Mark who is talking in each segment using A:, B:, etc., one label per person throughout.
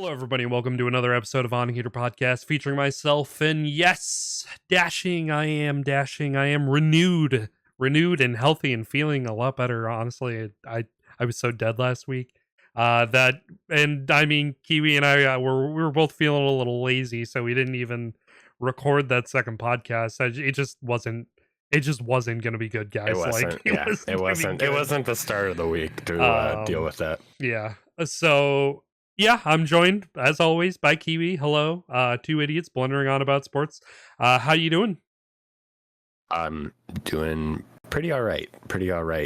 A: Hello, everybody, and welcome to another episode of On Heater Podcast featuring myself. And yes, dashing. I am dashing. I am renewed and healthy and feeling a lot better. Honestly, I was so dead last week. Kiwi and I we were both feeling a little lazy, so we didn't even record that second podcast. It just wasn't. It just wasn't going to be good, guys.
B: It wasn't. It wasn't the start of the week to deal with that.
A: Yeah. So yeah, I'm joined as always by Kiwi. Hello, two idiots blundering on about sports. How you doing?
B: I'm doing pretty all right.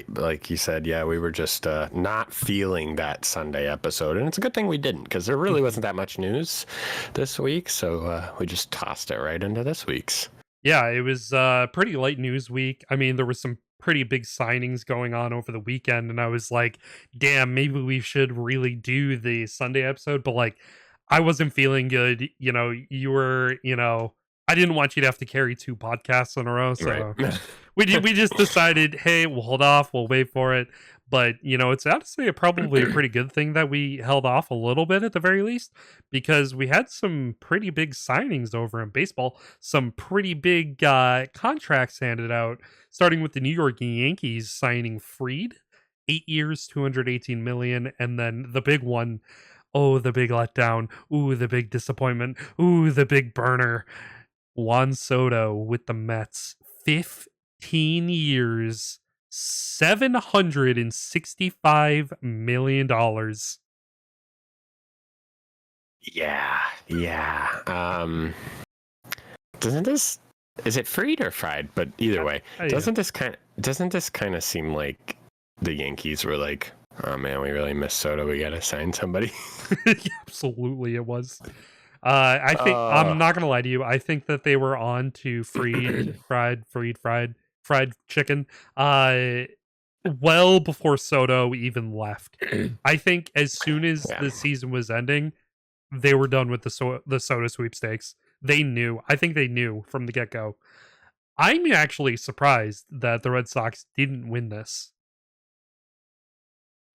B: Like you said, yeah, we were just not feeling that Sunday episode, and it's a good thing we didn't because there really wasn't that much news this week. So we just tossed it right into this week's.
A: Yeah, it was pretty light news week. I mean, there was some pretty big signings going on over the weekend, and I was like, damn, maybe we should really do the Sunday episode, but like I wasn't feeling good. You were, I didn't want you to have to carry two podcasts in a row, so
B: Right.
A: we just decided, hey, we'll hold off, we'll wait for it. But it's honestly probably a pretty good thing that we held off a little bit at the very least, because we had some pretty big signings over in baseball, some pretty big contracts handed out, starting with the New York Yankees signing Fried, 8 years, 218 million, and then the big one, oh, the big letdown, ooh, the big disappointment, ooh, the big burner, Juan Soto with the Mets, 15 years, $765 million.
B: Yeah. Is it Fried or Fried? But either way, doesn't this kind of seem like the Yankees were like, oh man, we really miss Soto, we gotta sign somebody?
A: Absolutely, it was. I think I'm not gonna lie to you. I think that they were on to fried chicken. Well before Soto even left. I think as soon as the season was ending, they were done with the Soto sweepstakes. They knew. I think they knew from the get go. I'm actually surprised that the Red Sox didn't win this.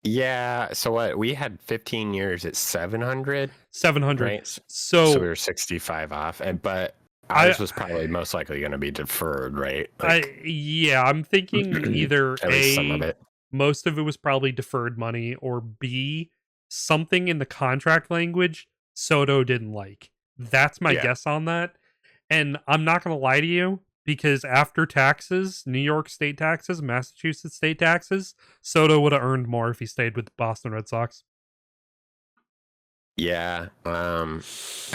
B: Yeah, so what? We had 15 years at 700.
A: 700.
B: Right?
A: So
B: we were 65 off, but ours was probably most likely going to be deferred, right?
A: I'm thinking either A,
B: some of it.
A: Most of it was probably deferred money, or B, something in the contract language Soto didn't like. That's my guess on that. And I'm not going to lie to you, because after taxes, New York state taxes, Massachusetts state taxes, Soto would have earned more if he stayed with the Boston Red Sox.
B: Yeah. I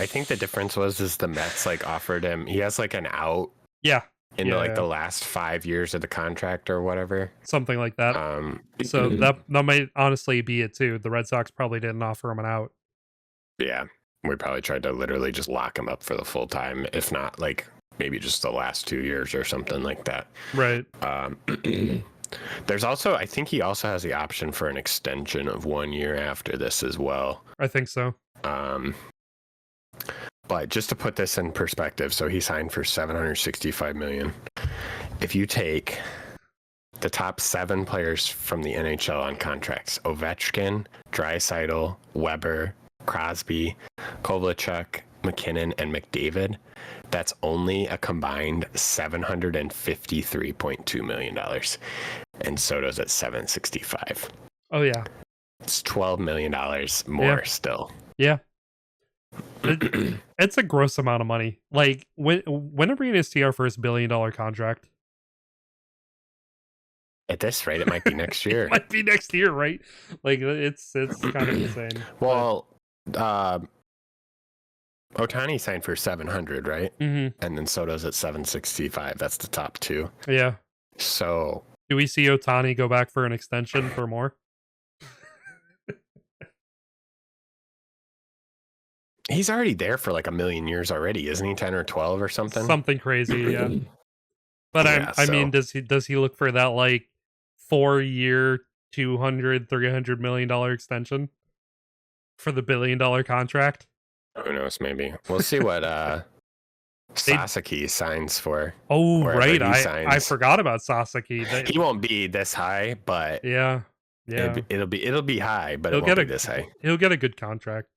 B: think the difference is the Mets offered him, he has an out.
A: Yeah.
B: In the last 5 years of the contract or whatever.
A: Something like that. So that might honestly be it too. The Red Sox probably didn't offer him an out.
B: Yeah. We probably tried to literally just lock him up for the full time, if not maybe just the last 2 years or something like that.
A: Right.
B: There's also, I think he also has the option for an extension of 1 year after this as well.
A: I think so.
B: But just to put this in perspective, so he signed for $765 million. If you take the top 7 players from the NHL on contracts, Ovechkin, Draisaitl, Weber, Crosby, Kovalchuk, McKinnon, and McDavid, that's only a combined $753.2 million. And Soto's at $765.
A: Oh, yeah.
B: It's $12 million more still.
A: Yeah. It's a gross amount of money. When are we going to see our first $1 billion contract?
B: At this rate, it might be next year.
A: It might be next year, right? It's kind of insane.
B: Well, Ohtani signed for 700, right?
A: Mm-hmm.
B: And then Soto's at 765. That's the top 2.
A: Yeah.
B: So
A: do we see Ohtani go back for an extension for more?
B: He's already there for a million years already, isn't he? 10 or 12 or something?
A: Something crazy, yeah. But I mean, does he look for that 4-year, $200-300 million extension for the $1 billion contract?
B: Who knows? Maybe we'll see what Sasaki signs for.
A: Oh, right. I forgot about Sasaki.
B: He won't be this high, but
A: yeah.
B: it'll be high, but it won't be this high.
A: He'll get a good contract.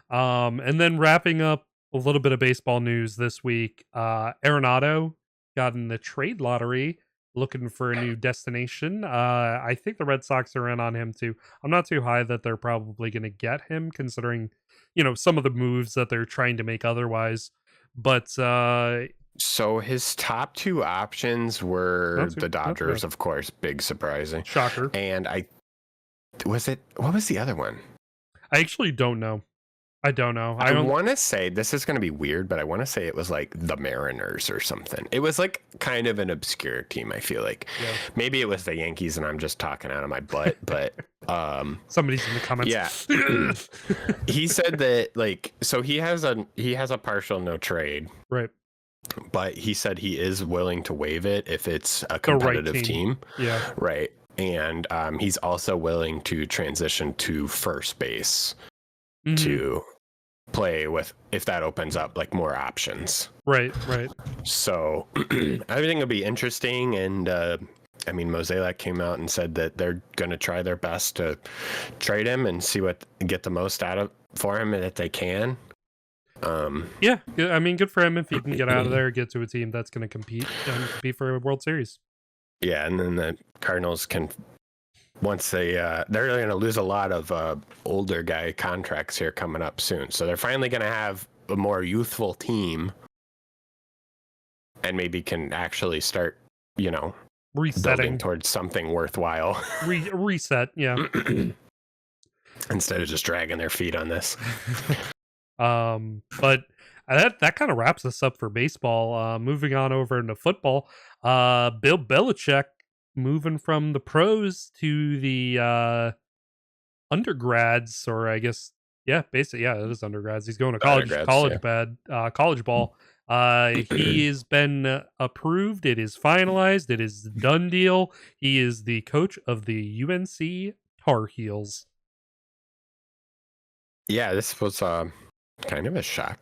A: And then wrapping up a little bit of baseball news this week, Arenado got in the trade lottery looking for a new destination. I think the Red Sox are in on him too. I'm not too high that they're probably going to get him, considering, some of the moves that they're trying to make otherwise. But
B: So his top two options were the Dodgers, of course, big surprising.
A: Shocker.
B: And what was the other one?
A: I actually don't know. I don't know.
B: I want to say, this is going to be weird, but I want to say it was like the Mariners or something. It was like kind of an obscure team, I feel like. Yeah. Maybe it was the Yankees and I'm just talking out of my butt, but
A: somebody's in the comments.
B: Yeah. He said that so he has a partial no trade.
A: Right.
B: But he said he is willing to waive it if it's a competitive team.
A: Yeah.
B: Right. And he's also willing to transition to first base to play with, if that opens up like more options.
A: Right.
B: So I think it'll be interesting. And Mozeliak came out and said that they're going to try their best to trade him and get the most out of for him that they can.
A: Yeah, I mean, good for him if he can get out of there, get to a team that's going to compete for a World Series.
B: Yeah, and then the Cardinals can, once they're going to lose a lot of older guy contracts here coming up soon, so they're finally going to have a more youthful team, and maybe can actually start,
A: resetting
B: building towards something worthwhile.
A: Reset, yeah.
B: Instead of just dragging their feet on this.
A: But that kind of wraps us up for baseball. Moving on over into football, Bill Belichick moving from the pros to the undergrads, or I guess, basically, it is undergrads. He's going to college ball. He has been approved. It is finalized. It is done deal. He is the coach of the UNC Tar Heels.
B: Yeah, this was kind of a shock.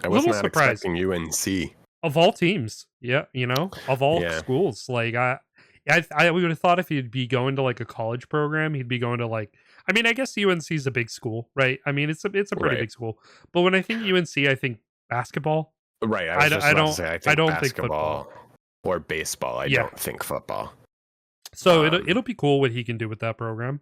B: I was not expecting UNC
A: of all teams. Yeah, of all schools. Like I would have thought if he'd be going to like a college program, he'd be going to like. I mean, I guess UNC is a big school, right? I mean, it's a pretty big school. But when I think UNC, I think basketball.
B: Right. I don't think basketball or baseball. I don't think football.
A: So it'll be cool what he can do with that program.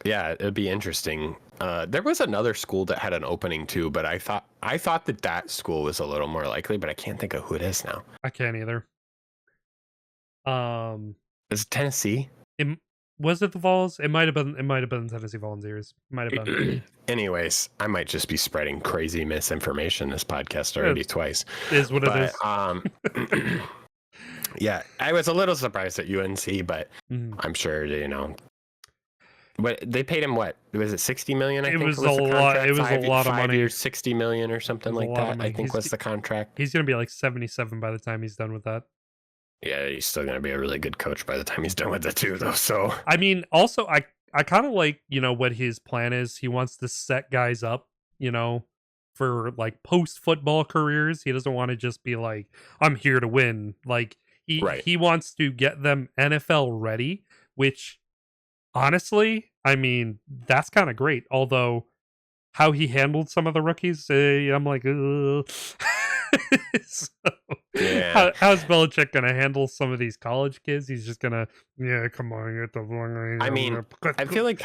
B: Yeah, it'd be interesting. There was another school that had an opening too, but I thought that school was a little more likely, but I can't think of who it is now.
A: I can't either.
B: Is it Tennessee?
A: Was it the Vols? It might have been Tennessee Volunteers. Might have been.
B: Anyways, I might just be spreading crazy misinformation this podcast already twice.
A: Is what it is.
B: Yeah, I was a little surprised at UNC, but I'm sure But they paid him what? Was it $60 million? I think
A: it was a lot. It was a lot of money.
B: Years, $60 million or something like that. I think was the contract.
A: He's gonna be like 77 by the time he's done with that.
B: Yeah, he's still gonna be a really good coach by the time he's done with it too, though. So
A: I mean, also I kind of like what his plan is. He wants to set guys up, for like post football careers. He doesn't want to just be like, I'm here to win. Like he wants to get them NFL ready, which. Honestly, I mean, that's kind of great. Although, how he handled some of the rookies, I'm like, so, how's Belichick going to handle some of these college kids? He's just going to, come on, get the one.
B: I mean, I feel like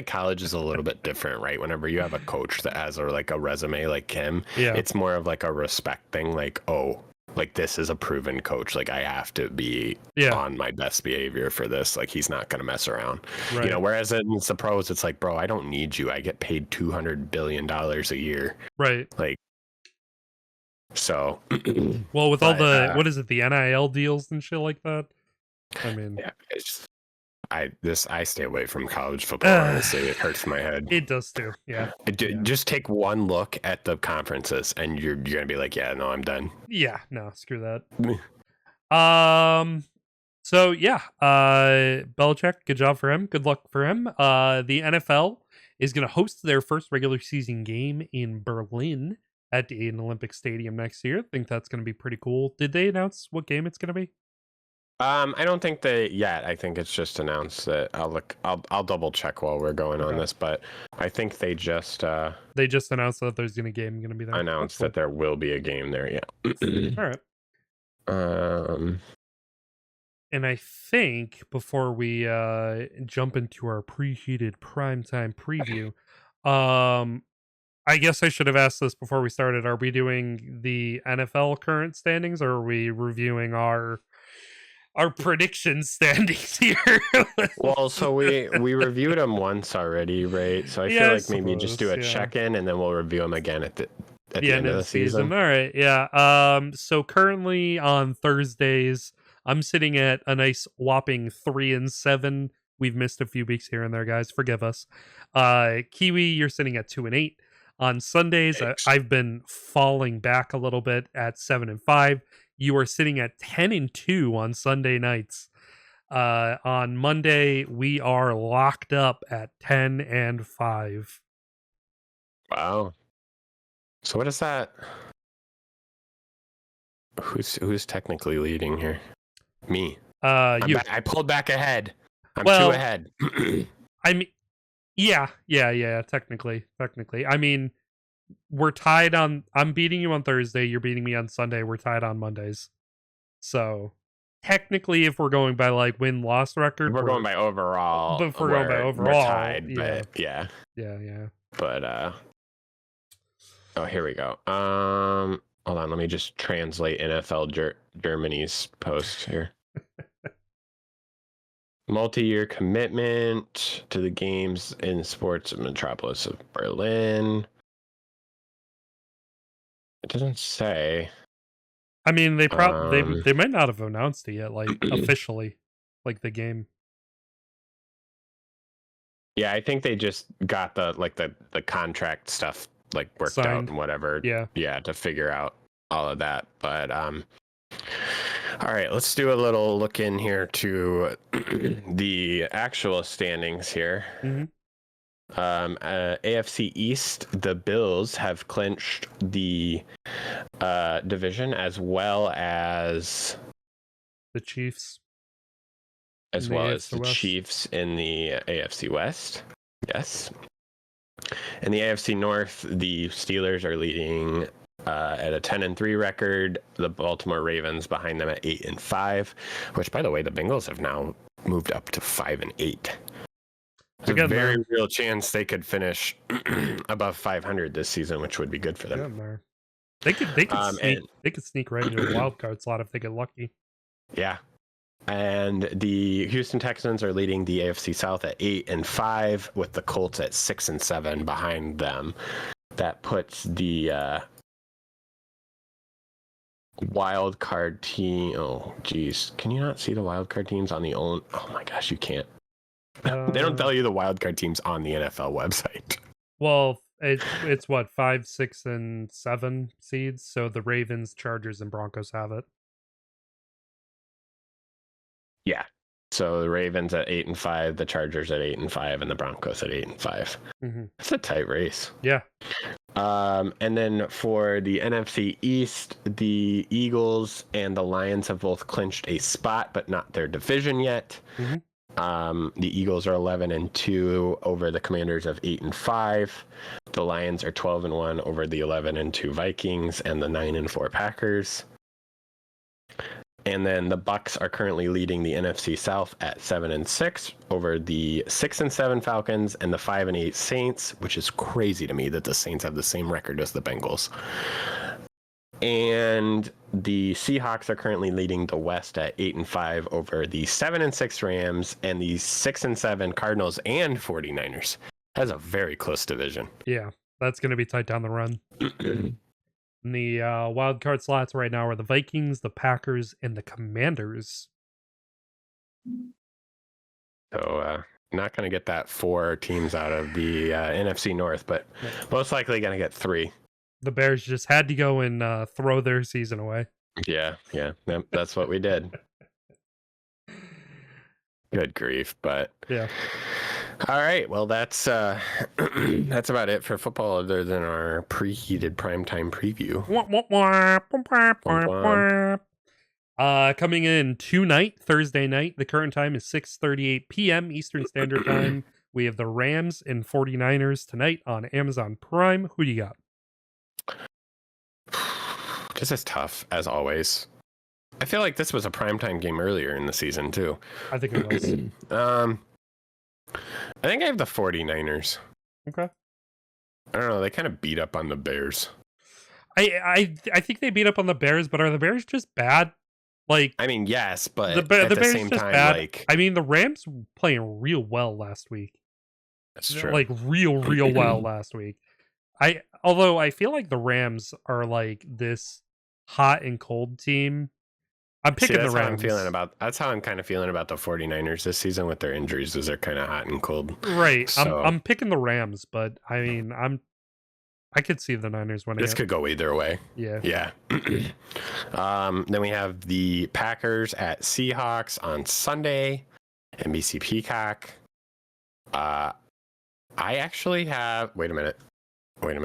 B: college is a little bit different, right? Whenever you have a coach that has a resume like him, it's more of like a respect thing. Like, like this is a proven coach. Like I have to be on my best behavior for this. Like he's not going to mess around. Right. Whereas in the pros, it's like, bro, I don't need you. I get paid $200 billion a year.
A: Right.
B: Like, so.
A: Well, with all the what is it, the NIL deals and shit like that. I mean,
B: I stay away from college football. Honestly, it hurts my head.
A: It does too. Yeah.
B: Just take one look at the conferences, and you're gonna be like, yeah, no, I'm done.
A: Yeah, no, screw that. So Belichick, good job for him. Good luck for him. The NFL is gonna host their first regular season game in Berlin at an Olympic Stadium next year. I think that's gonna be pretty cool. Did they announce what game it's gonna be?
B: I don't think they yet. I think it's just announced that I'll look. I'll double check while we're going on
A: Okay.
B: this, but I think they just
A: announced that there's a game going to be there. That's
B: announced
A: cool.
B: that there will be a game there. Yeah.
A: All right.
B: Um.
A: And I think before we jump into our preheated primetime preview, I guess I should have asked this before we started. Are we doing the NFL current standings, or are we reviewing our prediction standings here?
B: Well, so we reviewed them once already, right? So I
A: Yeah,
B: feel
A: I
B: like maybe just do
A: suppose,
B: a
A: yeah.
B: check-in and then we'll review them again at the
A: End
B: end of
A: of
B: the
A: the season.
B: season.
A: All right, yeah. So currently on Thursdays, I'm sitting at a nice whopping 3-7. We've missed a few weeks here and there, guys. Forgive us. Kiwi, you're sitting at 2-8. On Sundays,
B: Yikes.
A: I've been falling back a little bit at 7-5. You are sitting at 10-2 on Sunday nights. On Monday, we are locked up at 10-5.
B: Wow. So what is that? Who's technically leading here? Me.
A: You.
B: I pulled back ahead. I'm
A: Well,
B: 2 ahead.
A: I mean, yeah. Technically. I mean, we're tied on. I'm beating you on Thursday. You're beating me on Sunday. We're tied on Mondays. So technically, if we're going by like win-loss record,
B: We're going by overall.
A: But if we're going by overall,
B: we're tied.
A: yeah.
B: But yeah.
A: Yeah.
B: But oh, here we go. Hold on. Let me just translate NFL Germany's post here. Multi-year commitment to the games in sports metropolis of Berlin. It doesn't say.
A: I mean, they might not have announced it yet, like officially, like the game.
B: Yeah, I think they just got the contract stuff like worked out
A: Signed.
B: and whatever.
A: Yeah,
B: to figure out all of that. But all right, let's do a little look in here to the actual standings here.
A: Mm-hmm.
B: AFC East, the Bills have clinched the division as well as
A: the Chiefs.
B: As well as the Chiefs in the AFC West. Yes. In the AFC North, the Steelers are leading at a 10-3 record. The Baltimore Ravens behind them at 8-5, which, by the way, the Bengals have now moved up to 5-8. There's a very real chance they could finish above 500 this season, which would be good for them.
A: They could sneak right into the wild card slot if they get lucky.
B: Yeah. And the Houston Texans are leading the AFC South at 8-5, with the Colts at 6-7 behind them. That puts the wild card team. Oh, geez, can you not see the wild card teams on the own? Oh my gosh, you can't. They don't tell you the wild card teams on the NFL website.
A: Well, it's what 5, 6, and 7 seeds. So the Ravens, Chargers, and Broncos have it.
B: Yeah. So the Ravens at 8-5, the Chargers at 8-5, and the Broncos at 8-5.
A: Mm-hmm.
B: It's a tight race.
A: Yeah.
B: And then for the NFC East, the Eagles and the Lions have both clinched a spot, but not their division yet.
A: Mm-hmm.
B: The Eagles are 11-2 over the Commanders of 8-5. The Lions are 12-1 over the 11-2 Vikings and the 9-4 Packers. And then the Bucks are currently leading the NFC South at 7-6 over the 6-7 Falcons and the 5-8 Saints, which is crazy to me that the Saints have the same record as the Bengals. And the Seahawks are currently leading the West at 8-5 over the 7-6 Rams and the 6-7 Cardinals and 49ers. That's a very close division.
A: Yeah, that's going to be tight down the run. And the wild card slots right now are the Vikings, the Packers, and the Commanders.
B: So not going to get that 4 teams out of the NFC North, but most likely going to get 3.
A: The Bears just had to go and throw their season away.
B: Yeah, that's what we did. Good grief, but
A: yeah.
B: All right, well that's about it for football, other than our preheated primetime preview.
A: Coming in tonight, Thursday night. The current time is 6:38 p.m. Eastern Standard Time. We have the Rams and 49ers tonight on Amazon Prime. Who do you got?
B: This is tough, as always. I feel like this was a primetime game earlier in the season, too.
A: I think it was.
B: I think I have the 49ers.
A: Okay.
B: I don't know. They kind of beat up on the Bears.
A: I think they beat up on the Bears, but are the Bears just bad? Like,
B: I mean, yes, but
A: the
B: at the
A: Bears
B: same
A: just
B: time,
A: bad.
B: like,
A: I mean, the Rams playing real well last week.
B: that's true.
A: Like real well last week. Although I feel like the Rams are like this hot and cold team. I'm picking the Rams.
B: That's how I'm kind of feeling about the 49ers this season with their injuries, is they're kind of hot and cold.
A: Right.
B: So,
A: I'm picking the Rams, but I mean, I could see the Niners winning.
B: This could go either way.
A: Yeah.
B: Yeah. Then we have the Packers at Seahawks on Sunday, NBC Peacock. I actually have. Wait a minute. Let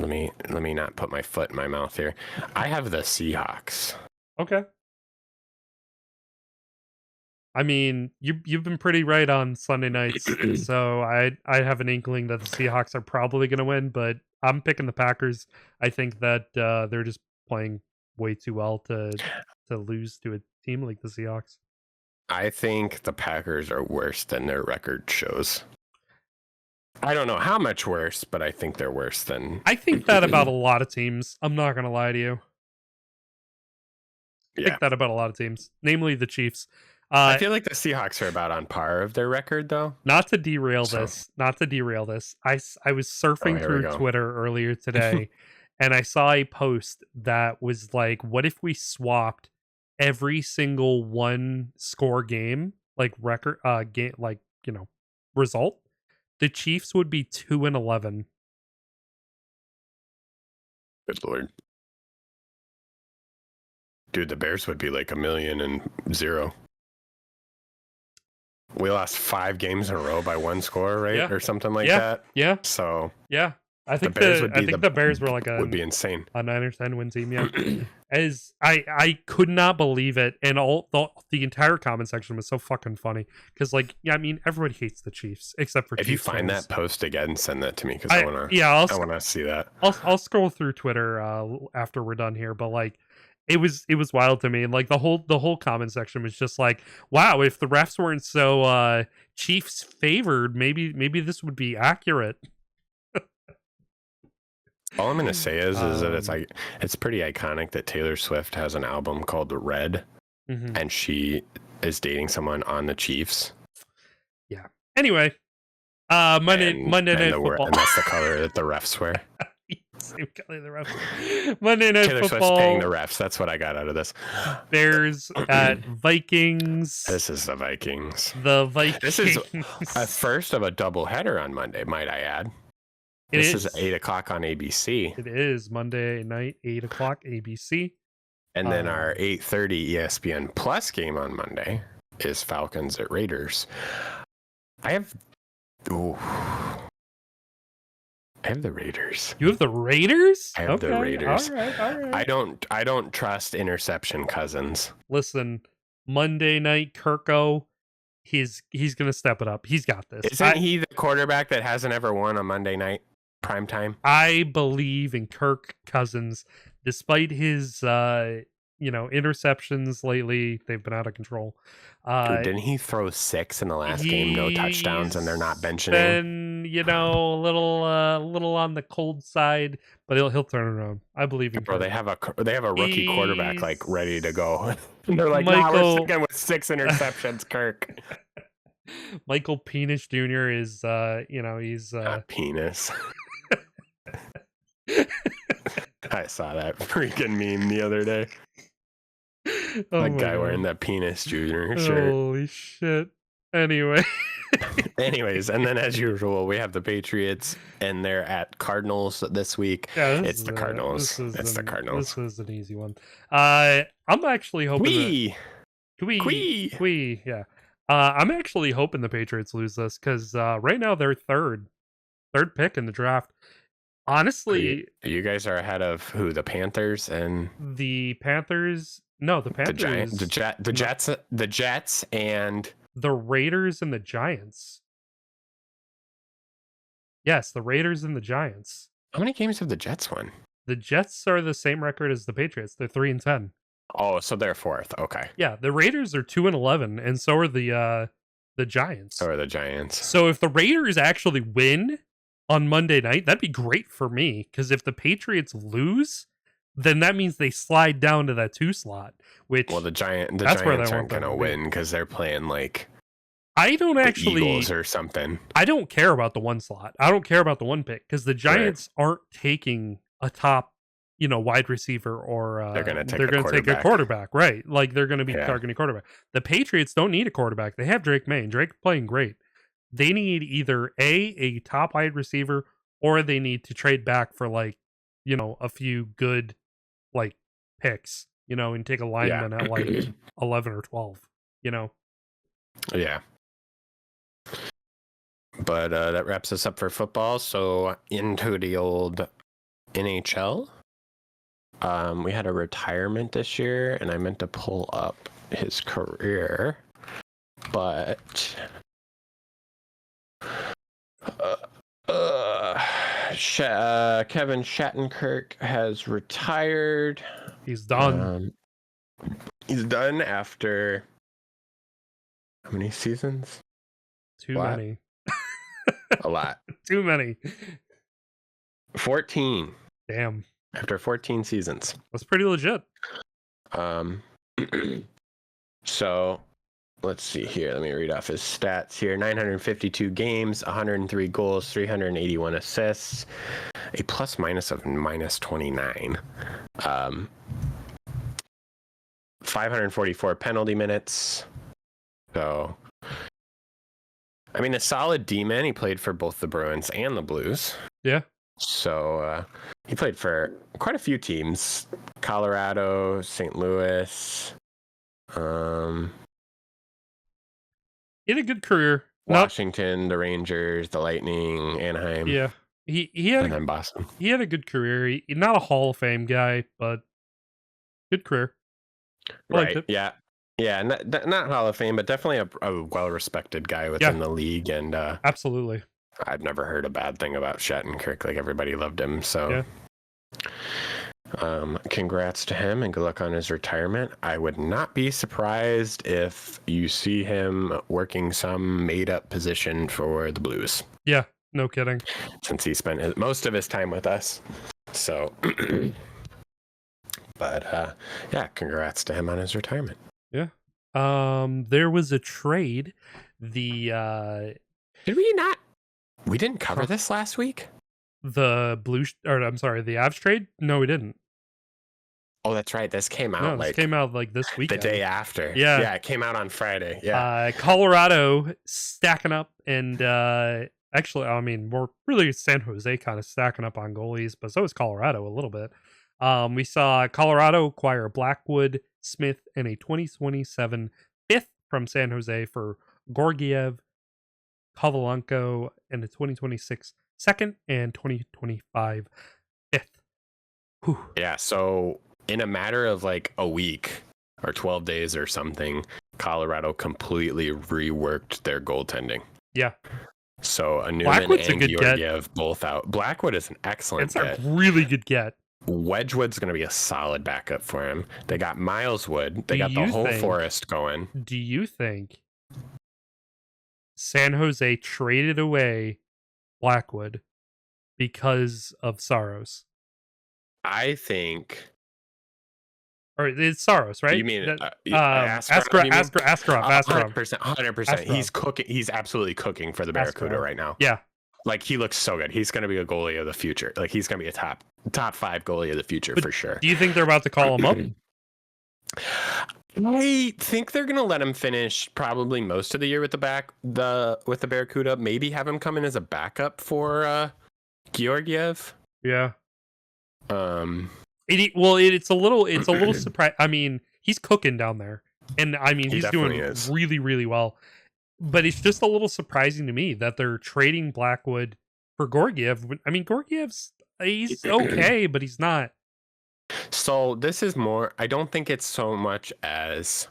B: me not put my foot in my mouth here. I have the Seahawks.
A: Okay. I mean, you've been pretty right on Sunday nights, so I have an inkling that the Seahawks are probably going to win, but I'm picking the Packers. I think that they're just playing way too well to lose to a team like the Seahawks.
B: I think the Packers are worse than their record shows. I don't know how much worse, but I think they're worse than...
A: I think that about a lot of teams. I'm not going to lie to you. I think that about a lot of teams, namely the Chiefs.
B: I feel like the Seahawks are about on par of their record, though.
A: Not to derail this. I was surfing through Twitter earlier today, and I saw a post that was like, "What if we swapped every single one score game, like record, game, like result? The Chiefs would be 2-11."
B: Good Lord. Dude, the Bears would be like 1,000,000-0. We lost 5 games in a row by 1 score, right?
A: Yeah.
B: Or something like that.
A: Yeah.
B: So
A: yeah, I think the Bears were like
B: would be insane.
A: A 9 or 10 win team. Yeah, as I could not believe it, and all the entire comment section was so fucking funny because I mean everybody hates the Chiefs except for
B: if
A: Chiefs
B: you find
A: fans.
B: that post again, send that to me because I want to.
A: Yeah,
B: I want to see that.
A: I'll scroll through Twitter after we're done here, but it was wild to me, and the whole comment section was just like, wow, if the refs weren't so Chiefs favored, maybe this would be accurate.
B: All I'm gonna say is that it's pretty iconic that Taylor Swift has an album called Red, and she is dating someone on the Chiefs.
A: Yeah. Anyway, Monday Night Football,
B: and that's the color that the refs wear.
A: Same color the refs. Monday Night
B: Taylor
A: Football.
B: Swift's paying the refs. That's what I got out of this.
A: Bears at Vikings.
B: This is the Vikings.
A: The Vikings.
B: This is a first of a doubleheader on Monday, might I add. This is 8 o'clock on ABC.
A: It is Monday night, 8 o'clock ABC.
B: And then our 8:30 ESPN Plus game on Monday is Falcons at Raiders. I have the Raiders.
A: You have the Raiders?
B: I have the Raiders.
A: All right.
B: I don't trust interception Cousins.
A: Listen, Monday night Kirko, he's gonna step it up. He's got this.
B: Isn't he the quarterback that hasn't ever won on Monday night prime time?
A: I believe in Kirk Cousins, despite his interceptions lately. They've been out of control.
B: Dude, didn't he throw 6 in the last game? No touchdowns, and they're not benching him.
A: A little on the cold side, but he'll turn around. I believe in.
B: Bro, they have a rookie quarterback ready to go. And they're like, we're sticking with 6 interceptions, Kirk.
A: Michael Penis Jr. is he's
B: penis. I saw that freaking meme the other day. That guy wearing that Penis Jr. shirt.
A: Holy shit. Anyways,
B: and then as usual, we have the Patriots, and they're at Cardinals this week.
A: Yeah,
B: it's the Cardinals. The Cardinals.
A: This is an easy one. I'm actually hoping. Yeah. I'm actually hoping the Patriots lose this because right now they're third pick in the draft. Honestly,
B: You guys are ahead of who? The Panthers and
A: the Panthers. No, the
B: the Giant,
A: Panthers.
B: the Jets, the Jets, and
A: The Raiders and the Giants. Yes, the Raiders and the Giants.
B: how many games have the Jets won?
A: The Jets are the same record as the Patriots. They're 3-10.
B: Oh, so they're fourth. Okay.
A: Yeah, the Raiders are 2-11, and so are the Giants.
B: So are the Giants.
A: So if the Raiders actually win on Monday night, that'd be great for me. Because if the Patriots lose, then that means they slide down to that 2 slot. Which
B: Well, the Giants
A: where they
B: aren't
A: want them
B: going to
A: to be.
B: win because they're playing like
A: I don't
B: the
A: actually.
B: Eagles or something.
A: I don't care about the 1 slot. I don't care about the 1 pick because the Giants aren't taking a top, wide receiver or
B: They're going to take
A: a quarterback, right? Like they're going to be
B: Yeah.
A: targeting quarterback. The Patriots don't need a quarterback. They have Drake May, and Drake's playing great. They need either a top wide receiver, or they need to trade back for like, a few good like picks, and take a lineman at like 11 or 12,
B: Yeah. But that wraps us up for football. So into the old NHL. We had a retirement this year, and I meant to pull up his career, but Kevin Shattenkirk has retired.
A: He's done.
B: He's done after how many seasons?
A: Too many.
B: A lot.
A: Too many.
B: 14.
A: Damn.
B: After 14 seasons.
A: That's pretty legit.
B: So let's see here. Let me read off his stats here. 952 games, 103 goals, 381 assists, a plus minus of minus 29. 544 penalty minutes. So, I mean, a solid D-man. He played for both the Bruins and the Blues.
A: Yeah.
B: So he played for quite a few teams: Colorado, St. Louis,
A: He had a good career.
B: Washington, the Rangers, the Lightning, Anaheim.
A: Yeah, he had
B: and then Boston.
A: He had a good career. Not a Hall of Fame guy, but good career.
B: Right? Yeah. Not Hall of Fame, but definitely a well-respected guy within the league, and
A: absolutely.
B: I've never heard a bad thing about Shattenkirk. Like, everybody loved him. So, congrats to him and good luck on his retirement. I would not be surprised if you see him working some made-up position for the Blues.
A: Yeah, no kidding.
B: Since he spent most of his time with us. So, but congrats to him on his retirement.
A: Yeah. There was a trade.
B: Did we not? We didn't cover this last week?
A: The Avs trade? No, we didn't.
B: Oh, that's right. This came out
A: this came out this week.
B: The day after.
A: Yeah,
B: it came out on Friday. Yeah.
A: Colorado stacking up, and actually, I mean, we're really San Jose kind of stacking up on goalies, but so is Colorado a little bit. We saw Colorado acquire Blackwood, Smith, and a 2027 fifth from San Jose for Georgiev, Kovalenko, and a 2026 second and 2025 fifth. Whew.
B: Yeah, so in a matter of like a week or 12 days or something, Colorado completely reworked their goaltending. Yeah. So a Newman and Georgiev both out. Blackwood is an excellent get.
A: It's a really good get.
B: Wedgwood's going to be a solid backup for him. They got Miles Wood. They got the whole forest going.
A: Do you think San Jose traded away Blackwood because of Saros?
B: I think.
A: Or it's Saros, right?
B: You mean
A: Askarov?
B: 100%. He's cooking. He's absolutely cooking for the Barracuda right now.
A: Yeah.
B: Like, he looks so good. He's going to be a goalie of the future. Like, he's going to be a top 5 goalie of the future for sure.
A: Do you think they're about to call him up?
B: I think they're going to let him finish probably most of the year with the Barracuda. Maybe have him come in as a backup for Georgiev.
A: Yeah. It's a little surprise. I mean, he's cooking down there, and I mean, he's doing really, really well. But it's just a little surprising to me that they're trading Blackwood for Georgiev. I mean, Georgiev's He's okay, but he's not.
B: So this is more. I don't think it's so much as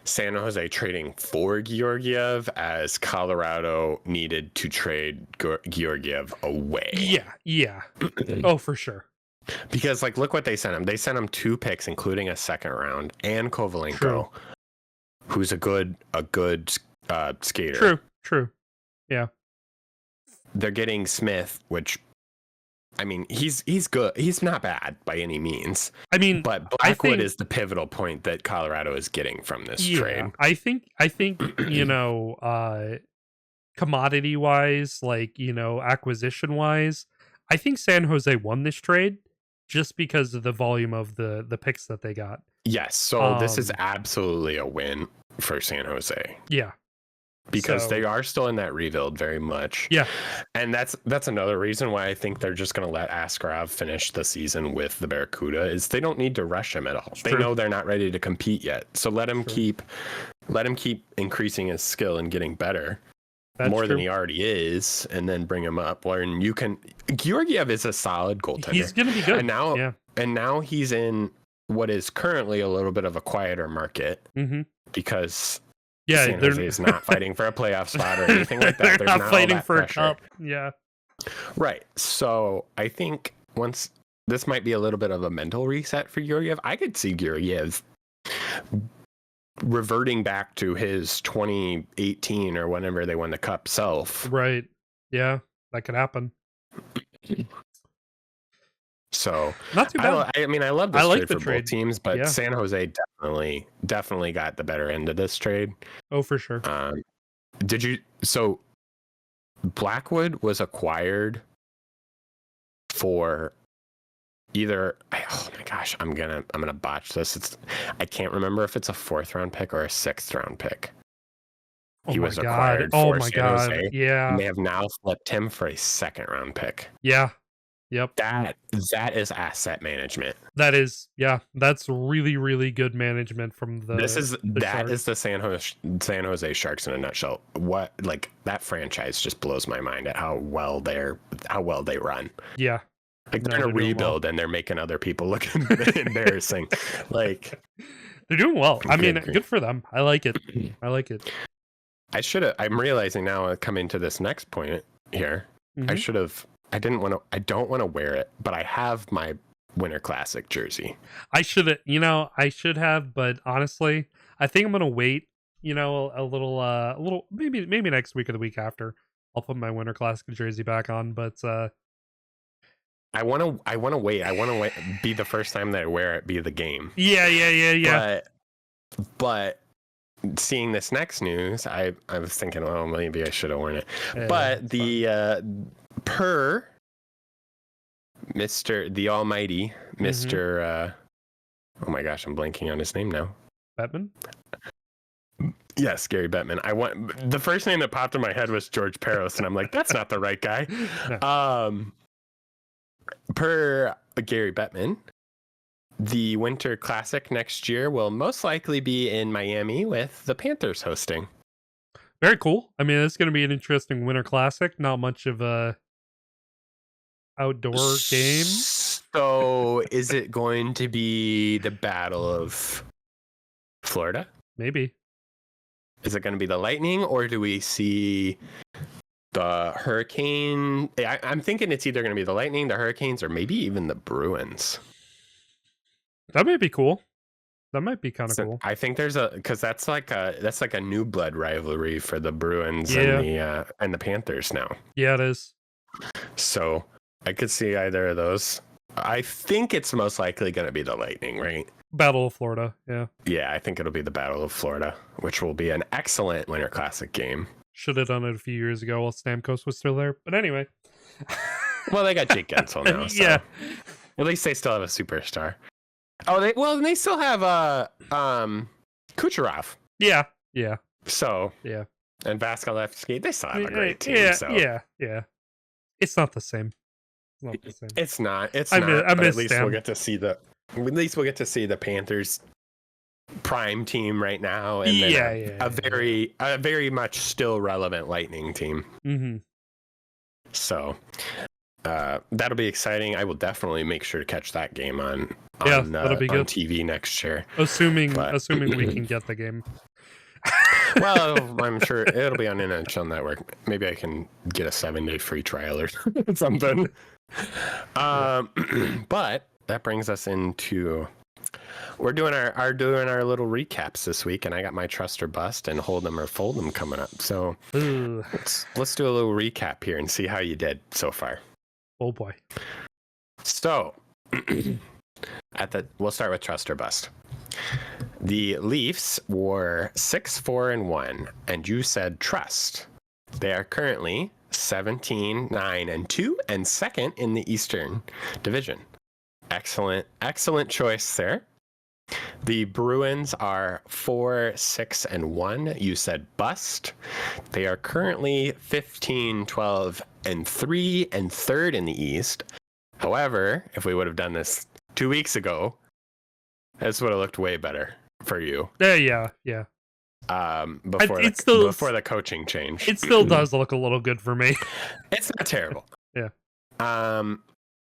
B: San Jose trading for Georgiev as Colorado needed to trade Georgiev away.
A: Yeah. Oh, for sure.
B: Because like, look what they sent him. They sent him 2 picks, including a second round, and Kovalenko, who's a good skater.
A: True. Yeah.
B: They're getting Smith, which, I mean, he's good. He's not bad by any means.
A: I mean,
B: but Blackwood is the pivotal point that Colorado is getting from this trade.
A: I think commodity wise, like, acquisition wise, I think San Jose won this trade just because of the volume of the picks that they got.
B: Yes, so this is absolutely a win for San Jose.
A: Yeah.
B: Because they are still in that rebuild very much.
A: Yeah.
B: And that's another reason why I think they're just going to let Askarov finish the season with the Barracuda, is they don't need to rush him at all. They know they're not ready to compete yet. So let him keep increasing his skill and getting better. More than he already is, and then bring him up. And you can. Georgiev is a solid goaltender.
A: He's going to be good.
B: And now he's in what is currently a little bit of a quieter market because San Jose is not fighting for a playoff spot or anything like that.
A: They're not fighting for a cup. Yeah.
B: Right. So I think once this might be a little bit of a mental reset for Georgiev. I could see Georgiev reverting back to his 2018 or whenever they won the cup self.
A: Right. Yeah, that could happen.
B: So
A: not too bad.
B: I mean, I love this trade for
A: trade.
B: Both teams, but San Jose definitely got the better end of this trade.
A: Oh, for sure.
B: So Blackwood was acquired for either, oh my gosh, I'm gonna botch this. I can't remember if it's a 4th round pick or a 6th round pick. He was acquired for San Jose.
A: Yeah.
B: And they have now flipped him for a 2nd round pick.
A: Yeah. Yep.
B: That is asset management.
A: That is, yeah. That's really, really good management from the.
B: That is the San Jose Sharks in a nutshell. What, like, that franchise just blows my mind at how well they run.
A: Yeah.
B: Like, they're in a rebuild and they're making other people look embarrassing. Like,
A: they're doing well. I mean, good for them. I like it.
B: I'm realizing now, coming to this next point here, I don't want to wear it, but I have my Winter Classic jersey.
A: I should have, but honestly, I think I'm going to wait, a little, maybe next week or the week after. I'll put my Winter Classic jersey back on, but
B: I want to wait. I want to be the first time that I wear it be the game.
A: Yeah.
B: But seeing this next news, I was thinking, well, maybe I should have worn it. But per Mr. the Almighty, Mr. Oh my gosh, I'm blanking on his name now.
A: Bettman?
B: Yes, Gary Bettman. The first name that popped in my head was George Peros, and I'm like, that's not the right guy. No. Per Gary Bettman, the Winter Classic next year will most likely be in Miami with the Panthers hosting.
A: Very cool. I mean, it's going to be an interesting Winter Classic. Not much of a outdoor game.
B: So is it going to be the Battle of Florida?
A: Maybe.
B: Is it going to be the Lightning, or do we see the Hurricane? I'm thinking it's either going to be the Lightning, the Hurricanes, or maybe even the Bruins.
A: That might be cool. That might be kind of cool.
B: I think because that's like a new blood rivalry for the Bruins and the Panthers now.
A: Yeah, it is.
B: So I could see either of those. I think it's most likely going to be the Lightning, right?
A: Battle of Florida, yeah.
B: Yeah, I think it'll be the Battle of Florida, which will be an excellent Winter Classic game.
A: Should have done it a few years ago while Stamkos was still there. But anyway.
B: Well, they got Jake Gensel now. So
A: yeah.
B: At least they still have a superstar. Oh, they still have Kucherov.
A: Yeah.
B: So
A: yeah.
B: And Vasilevsky, they still have a great team.
A: Yeah. It's not the same.
B: It's not.
A: I miss
B: at least
A: Stam.
B: we'll get to see the Panthers prime team right now, and then a very much still relevant Lightning team.
A: Mm-hmm.
B: So, that'll be exciting. I will definitely make sure to catch that game on
A: that'll be good.
B: TV next year.
A: Assuming we can get the game.
B: Well, I'm sure it'll be on NHL Network. Maybe I can get a 7-day free trial or something. But that brings us into we're doing our little recaps this week, and I got my trust or bust and hold them or fold them coming up. So let's do a little recap here and see how you did so far.
A: Oh boy.
B: So we'll start with trust or bust. The Leafs were 6-4-1, and you said trust. They are currently 17-9-2 and second in the Eastern Division. Excellent choice there. The Bruins are 4-6-1. You said bust. They are currently 15-12-3 and third in the East. However, if we would have done this 2 weeks ago, this would have looked way better for you.
A: Yeah.
B: Before the coaching change.
A: It still does look a little good for me.
B: It's not terrible.
A: Yeah.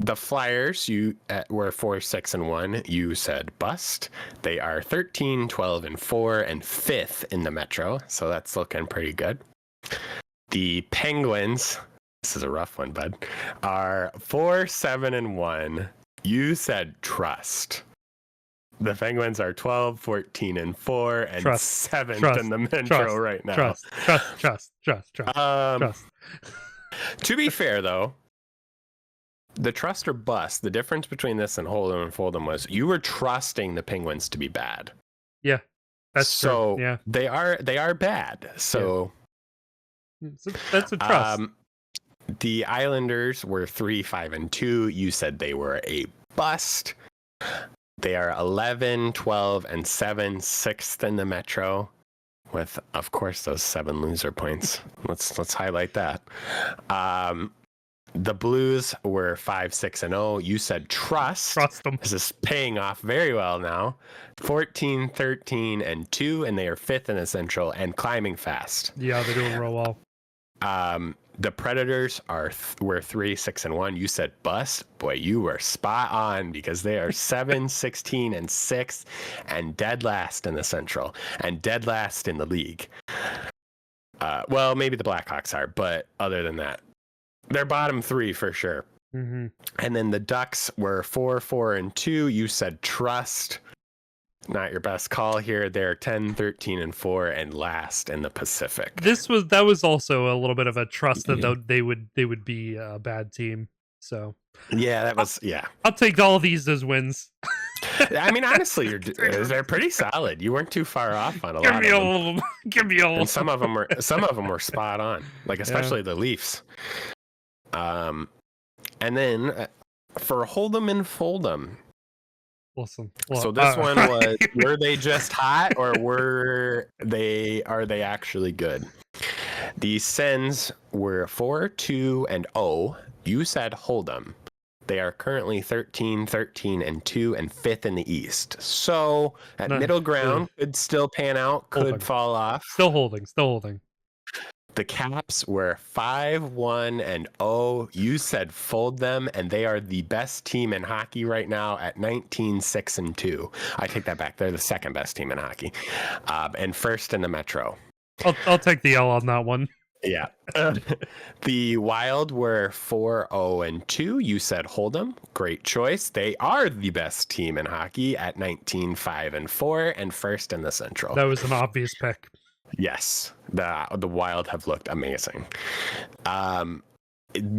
B: The Flyers, you were 4-6-1. You said bust. They are 13-12-4 and fifth in the Metro, so that's looking pretty good. The Penguins, this is a rough one, bud, are 4-7-1. You said trust. The Penguins are 12-14-4 and seventh in the Metro right now.
A: Trust.
B: To be fair, though, the trust or bust, the difference between this and hold 'em and fold 'em was you were trusting the Penguins to be bad.
A: Yeah, that's true. Yeah,
B: they are bad. So
A: that's a trust.
B: The Islanders were 3-5-2. You said they were a bust. They are 11-12-7, sixth in the Metro, with of course those 7 loser points. Let's highlight that. The Blues were 5-6-0. You said trust.
A: Trust them.
B: This is paying off very well now. 14-13-2, and they are fifth in the Central and climbing fast.
A: Yeah, they're doing real well.
B: The Predators were 3-6-1. You said bust. Boy, you were spot on because they are 7-16-6 and dead last in the Central and dead last in the league. Well, maybe the Blackhawks are, but other than that, they're bottom 3 for sure.
A: Mm-hmm.
B: And then the Ducks were 4-4-2. You said trust. Not your best call here. They're 10-13-4 and last in the Pacific.
A: That was also a little bit of a trust that they would be a bad team. So
B: yeah,
A: I'll take all these as wins.
B: I mean, honestly, they're pretty solid. You weren't too far off on a lot of them.
A: Give me all.
B: And some of them were spot on. Like especially the Leafs. And then for Hold'em and Fold'em.
A: Listen.
B: So this one was, were they just hot or are they actually good? The Sens were 4-2-0. You said Hold'em. They are currently 13-13-2 and fifth in the East. So at middle ground could still pan out, could fall off.
A: Still holding.
B: The Caps were 5-1-0. You said fold them, and they are the best team in hockey right now at 19-6-2. I take that back. They're the second best team in hockey, and first in the Metro.
A: I'll take the L on that one.
B: Yeah. The Wild were 4-0-2. You said hold them. Great choice. They are the best team in hockey at 19-5-4 and first in the Central.
A: That was an obvious pick.
B: Yes, the Wild have looked amazing.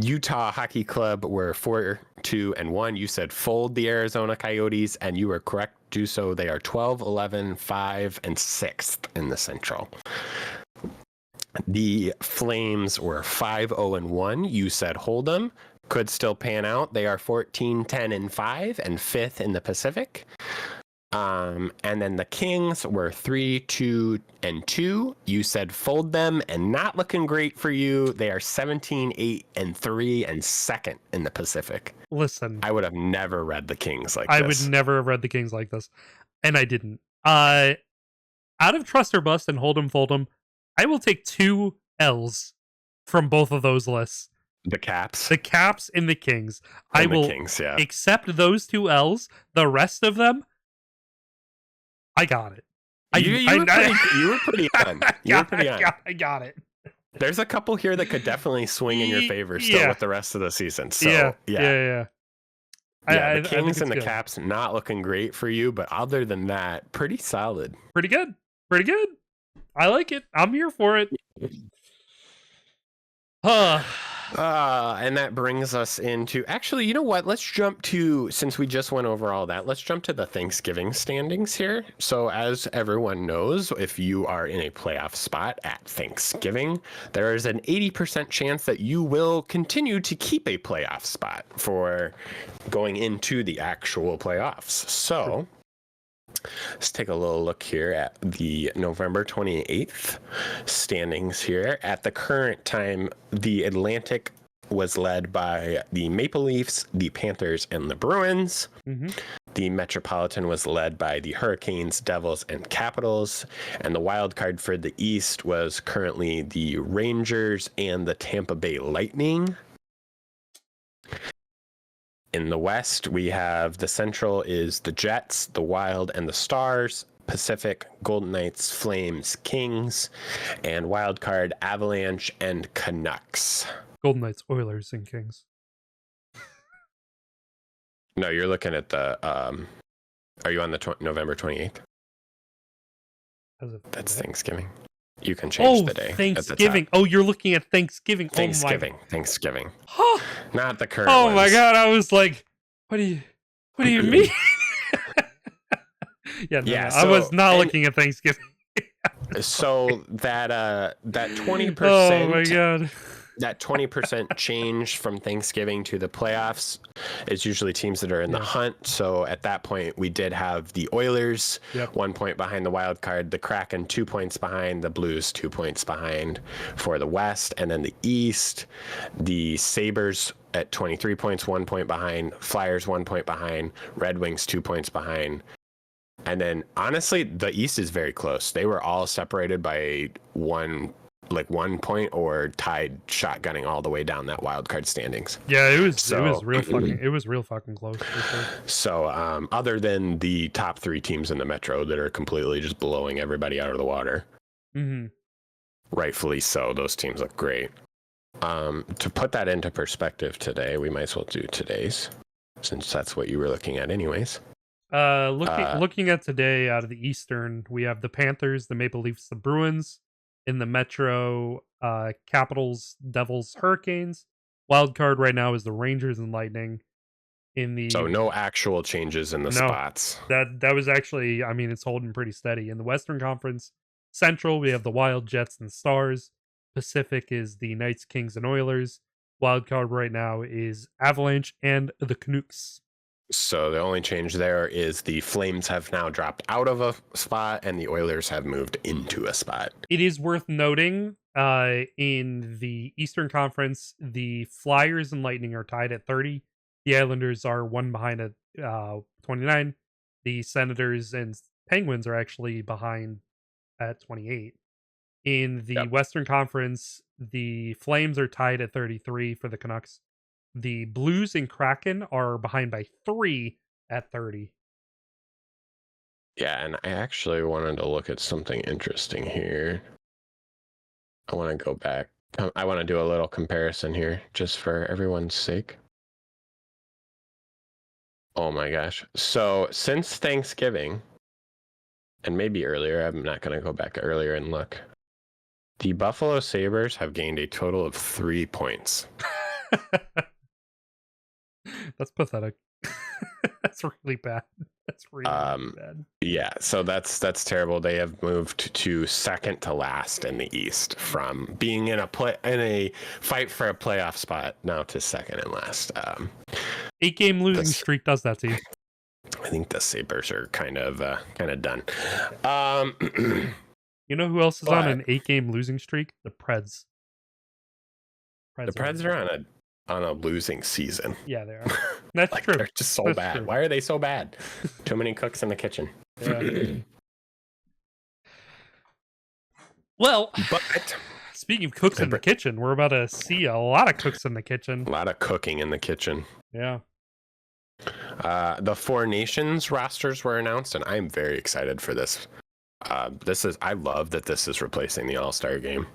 B: Utah Hockey Club were 4-2-1. You said fold the Arizona Coyotes, and you were correct to do so. They are 12-11-5 and sixth in the Central. The Flames were 5-0-1. You said hold them. Could still pan out. They are 14-10-5 and fifth in the Pacific. And then the Kings were 3-2-2. You said fold them, and not looking great for you. They are 17-8-3 and second in the Pacific.
A: Listen,
B: I would have never read the Kings like this.
A: I would never have read the Kings like this, and I didn't. Out of trust or bust and hold 'em, fold 'em, I will take 2 L's from both of those lists.
B: The Caps.
A: The Caps and the Kings.
B: And
A: I will
B: Kings, yeah.
A: accept those 2 L's. The rest of them, I got it.
B: You were pretty on.
A: I got it.
B: There's a couple here that could definitely swing in your favor still with the rest of the season. So
A: yeah.
B: The Kings and the Caps not looking great for you, but other than that, pretty solid.
A: Pretty good. I like it. I'm here for it.
B: And that brings us into, actually, you know what? Let's jump to, since we just went over all that, let's jump to the Thanksgiving standings here. So as everyone knows, if you are in a playoff spot at Thanksgiving, there is an 80% chance that you will continue to keep a playoff spot for going into the actual playoffs. So let's take a little look here at the November 28th standings here. At the current time, the Atlantic was led by the Maple Leafs, the Panthers, and the Bruins.
A: Mm-hmm.
B: The Metropolitan was led by the Hurricanes, Devils, and Capitals. And the wild card for the East was currently the Rangers and the Tampa Bay Lightning. In the West, we have the Central is the Jets, the Wild, and the Stars. Pacific, Golden Knights, Flames, Kings, and wildcard Avalanche and Canucks.
A: Golden Knights, Oilers, and Kings.
B: No, you're looking at the. Are you on the November 28th? That's Thanksgiving. You can change the day.
A: Thanksgiving. Oh, you're looking at Thanksgiving.
B: Thanksgiving. Not the current.
A: Oh my God! I was like, what do you mean? Yeah, I was not looking at Thanksgiving.
B: So that 20%.
A: Oh my God.
B: That 20% change from Thanksgiving to the playoffs is usually teams that are in the hunt. So at that point, we did have the Oilers 1 point behind the wild card, the Kraken 2 points behind, the Blues 2 points behind for the West, and then the East, the Sabres at 23 points, 1 point behind, Flyers 1 point behind, Red Wings 2 points behind. And then honestly, the East is very close. They were all separated by 1 point or tied shotgunning all the way down that wild card standings.
A: Yeah, it was real fucking close. For sure.
B: So other than the top 3 teams in the Metro that are completely just blowing everybody out of the water, rightfully so, those teams look great. To put that into perspective today, we might as well do today's, since that's what you were looking at anyways.
A: Looking at today out of the Eastern, we have the Panthers, the Maple Leafs, the Bruins. In the Metro, Capitals, Devils, Hurricanes. Wild card right now is the Rangers and Lightning. So
B: no actual changes in the spots.
A: That was actually, I mean, it's holding pretty steady. In the Western Conference Central, we have the Wild, Jets, and Stars. Pacific is the Knights, Kings, and Oilers. Wild card right now is Avalanche and the Canucks.
B: So the only change there is the Flames have now dropped out of a spot and the Oilers have moved into a spot.
A: It is worth noting in the Eastern Conference, the Flyers and Lightning are tied at 30. The Islanders are 1 behind at 29. The Senators and Penguins are actually behind at 28. In the Western Conference, the Flames are tied at 33 for the Canucks. The Blues and Kraken are behind by 3 at 30.
B: Yeah, and I actually wanted to look at something interesting here. I want to go back. I want to do a little comparison here, just for everyone's sake. Oh my gosh. So since Thanksgiving, and maybe earlier, I'm not going to go back earlier and look. The Buffalo Sabres have gained a total of 3 points.
A: That's pathetic. That's really bad. That's really bad.
B: Yeah, so that's terrible. They have moved to second to last in the East, from being in a fight for a playoff spot now to second and last.
A: 8-game losing streak does that to you.
B: I think the Sabres are kind of done.
A: You know who else is on an 8-game losing streak? The Preds.
B: The Preds are on a losing season.
A: Yeah, they are. That's true.
B: They're just so bad. True. Why are they so bad? Too many cooks in the kitchen.
A: Yeah. Well,
B: but
A: Speaking of cooks in the kitchen, we're about to see a lot of cooks in the kitchen.
B: A lot of cooking in the kitchen.
A: Yeah.
B: The Four Nations rosters were announced, and I'm very excited for this. I love that this is replacing the All-Star game.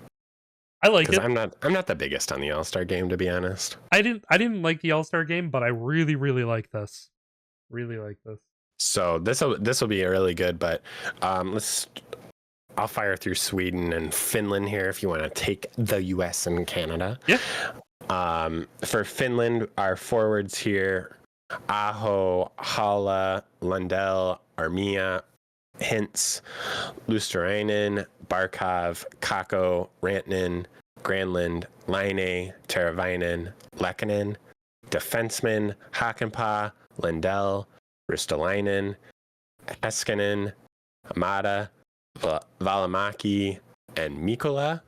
A: I like it.
B: I'm not the biggest on the All-Star game, to be honest.
A: I didn't like the All-Star game, but I really, really like this. Really like this.
B: So this will be really good, but I'll fire through Sweden and Finland here if you want to take the US and Canada.
A: Yeah.
B: For Finland, our forwards here, Aho, Hala, Lundell, Armia, Hintz, Luosterainen, Barkov, Kakko, Rantanen, Granlund, Laine, Teravainen, Lehkonen. Defensemen, Hakanpää, Lindell, Ristolainen, Heiskanen, Amada, Valimaki, and Mikkola.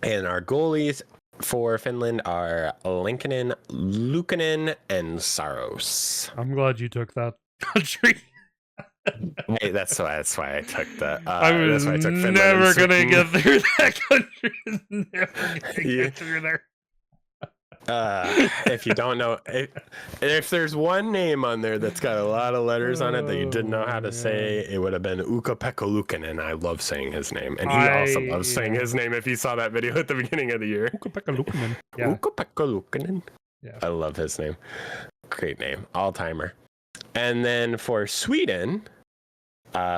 B: And our goalies for Finland are Lankinen, Luukkonen, and Saros.
A: I'm glad you took that country.
B: Hey, that's why I took the.
A: I was never gonna get through that country. Never gonna get through there.
B: If you don't know, if there's one name on there that's got a lot of letters on it that you didn't know how to say, it would have been Ukko-Pekka Luukkonen. I love saying his name, and he also loves saying his name. If you saw that video at the beginning of the year,
A: Ukko-Pekka Luukkonen. Yeah.
B: Ukko-Pekka Luukkonen.
A: Yeah.
B: I love his name. Great name, all timer. And then for Sweden,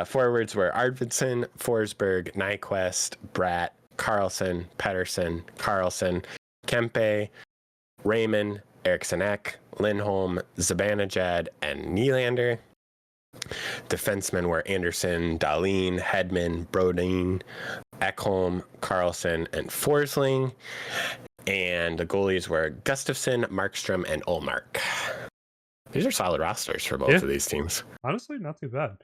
B: forwards were Arvidsson, Forsberg, Nyquist, Bratt, Carlson, Pettersson, Carlson, Kempe, Raymond, Eriksson Ek, Lindholm, Zibanejad, and Nylander. Defensemen were Anderson, Dahlin, Hedman, Brodin, Ekholm, Carlson, and Forsling. And the goalies were Gustafsson, Markstrom, and Ullmark. These are solid rosters for both of these teams.
A: Honestly, not too bad.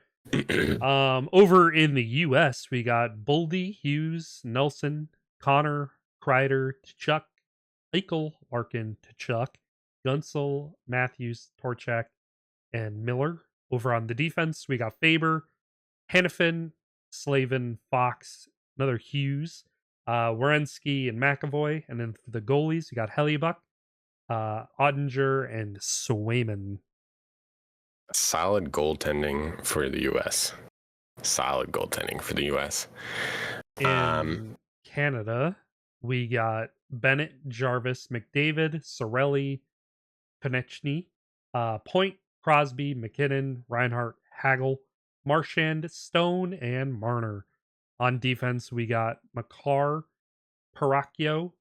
A: Over in the U.S., we got Boldy, Hughes, Nelson, Connor, Kreider, Tkachuk, Eichel, Larkin, Tkachuk, Gunsel, Matthews, Torchak, and Miller. Over on the defense, we got Faber, Hannafin, Slavin, Fox, another Hughes, Werenski, and McAvoy. And then for the goalies, you got Hellebuyck, Ottinger, and Swayman.
B: Solid goaltending for the U.S.
A: In Canada, we got Bennett, Jarvis, McDavid, Sorelli, Konechny, Point, Crosby, McKinnon, Reinhart, Hagel, Marchand, Stone, and Marner. On defense, we got Makar, Parayko,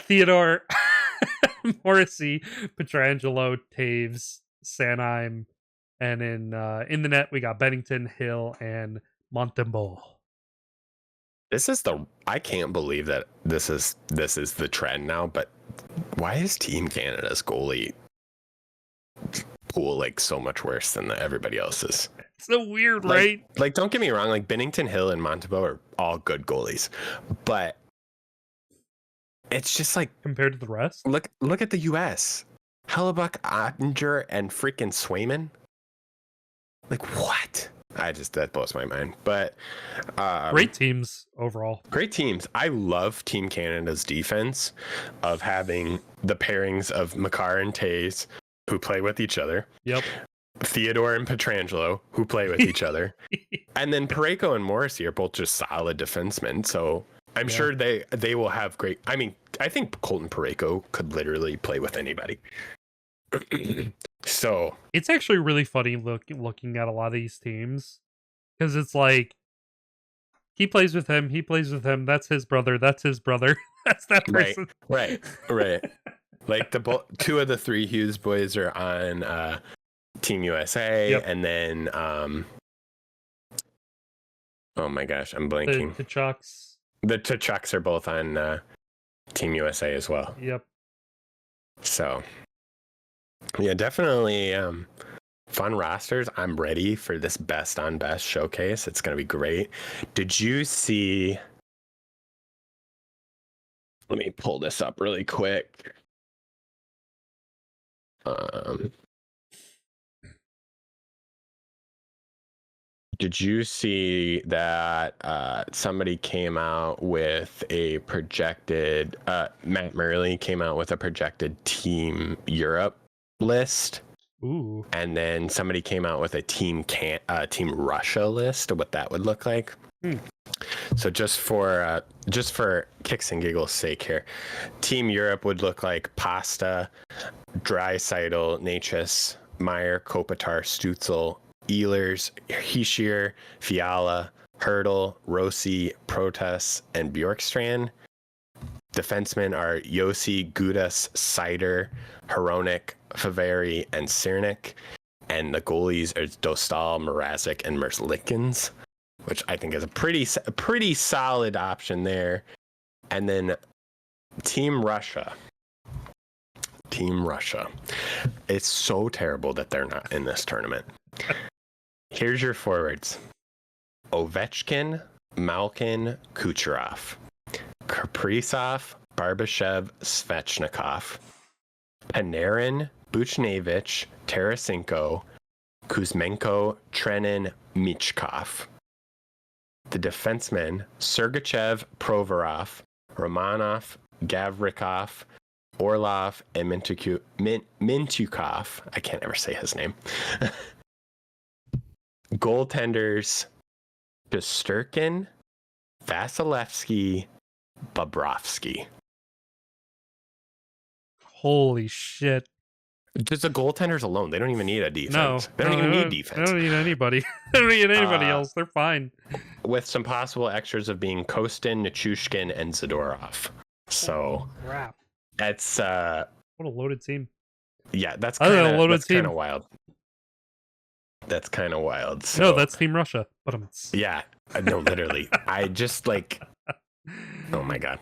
A: Theodore, Morrissey, Pietrangelo, Taves, Sanheim, and in the net we got Bennington, Hill, and Montembeault.
B: I can't believe that this is the trend now, but why is Team Canada's goalie pool like so much worse than everybody else's?
A: It's so weird, right?
B: Like, don't get me wrong, like Bennington, Hill, and Montembeault are all good goalies, but it's just like
A: compared to the rest.
B: Look at the U.S. Hellebuyck, Ottinger, and freaking Swayman. Like what? That blows my mind. But
A: great teams overall.
B: Great teams. I love Team Canada's defense of having the pairings of Makar and Taves who play with each other.
A: Yep.
B: Theodore and Pietrangelo who play with each other. And then Parayko and Morrissey are both just solid defensemen. So I'm sure they will have great. I mean, I think Colton Parayko could literally play with anybody. So
A: it's actually really funny looking at a lot of these teams because it's like he plays with him, that's his brother, that's that person.
B: Right. Like two of the three Hughes boys are on Team USA, and then oh my gosh, I'm blanking. The Tkachuks are both on Team USA as well.
A: Yep.
B: So yeah, definitely fun rosters. I'm ready for this best on best showcase. It's going to be great. Did you see? Let me pull this up really quick. Did you see that somebody came out with a projected, Matt Murley came out with a projected Team Europe list?
A: Ooh.
B: And then somebody came out with a Team Russia list of what that would look like. So just for kicks and giggles sake here, Team Europe would look like Pasta, Dreisaitl, Natchez, Meyer, Kopitar, Stutzel, Ehlers, Hischier, Fiala, Hurdle, Rossi, Protas, and Bjorkstrand. Defensemen are Yossi, Gudas, Seider, Hronek, Faveri, and Cernik. And the goalies are Dostal, Mrazek, and Merzlikins, which I think is a pretty solid option there. And then Team Russia. It's so terrible that they're not in this tournament. Here's your forwards. Ovechkin, Malkin, Kucherov. Kaprizov, Barbashev, Svechnikov. Panarin, Buchnevich, Tarasenko, Kuzmenko, Trenin, Michkov. The defensemen, Sergachev, Provorov, Romanov, Gavrikov, Orlov, and Mintukov. I can't ever say his name. Goaltenders, Shesterkin, Vasilevsky, Bobrovsky.
A: Holy shit.
B: Just the goaltenders alone. They don't even need a defense. They don't even need defense.
A: They don't need anybody. They don't need anybody else. They're fine.
B: With some possible extras of being Kostin, Nichushkin, and Zadorov. So
A: crap.
B: That's
A: what a loaded team.
B: Yeah, that's kind of wild. That's kind of wild. So,
A: no, that's Team Russia. But
B: yeah, no, literally. I just like, oh my god.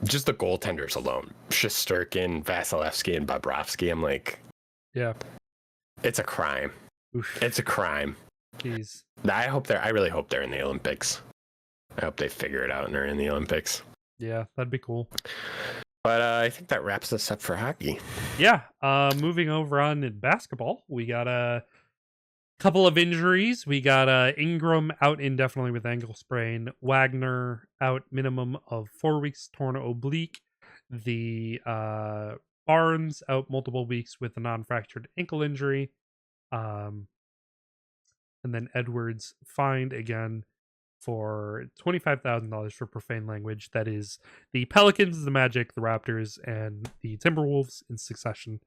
B: Just the goaltenders alone, Shesterkin, Vasilevsky, and Bobrovsky. I'm like,
A: yeah,
B: it's a crime. Oof. It's a crime.
A: Jeez.
B: I really hope they're in the Olympics. I hope they figure it out and are in the Olympics.
A: Yeah, that'd be cool.
B: But I think that wraps us up for hockey.
A: Yeah. Moving over on in basketball, we got a couple of injuries. We got Ingram out indefinitely with ankle sprain. Wagner out minimum of 4 weeks, torn oblique. The Barnes out multiple weeks with a non-fractured ankle injury. And then Edwards fined again for $25,000 for profane language. That is the Pelicans, the Magic, the Raptors, and the Timberwolves in succession.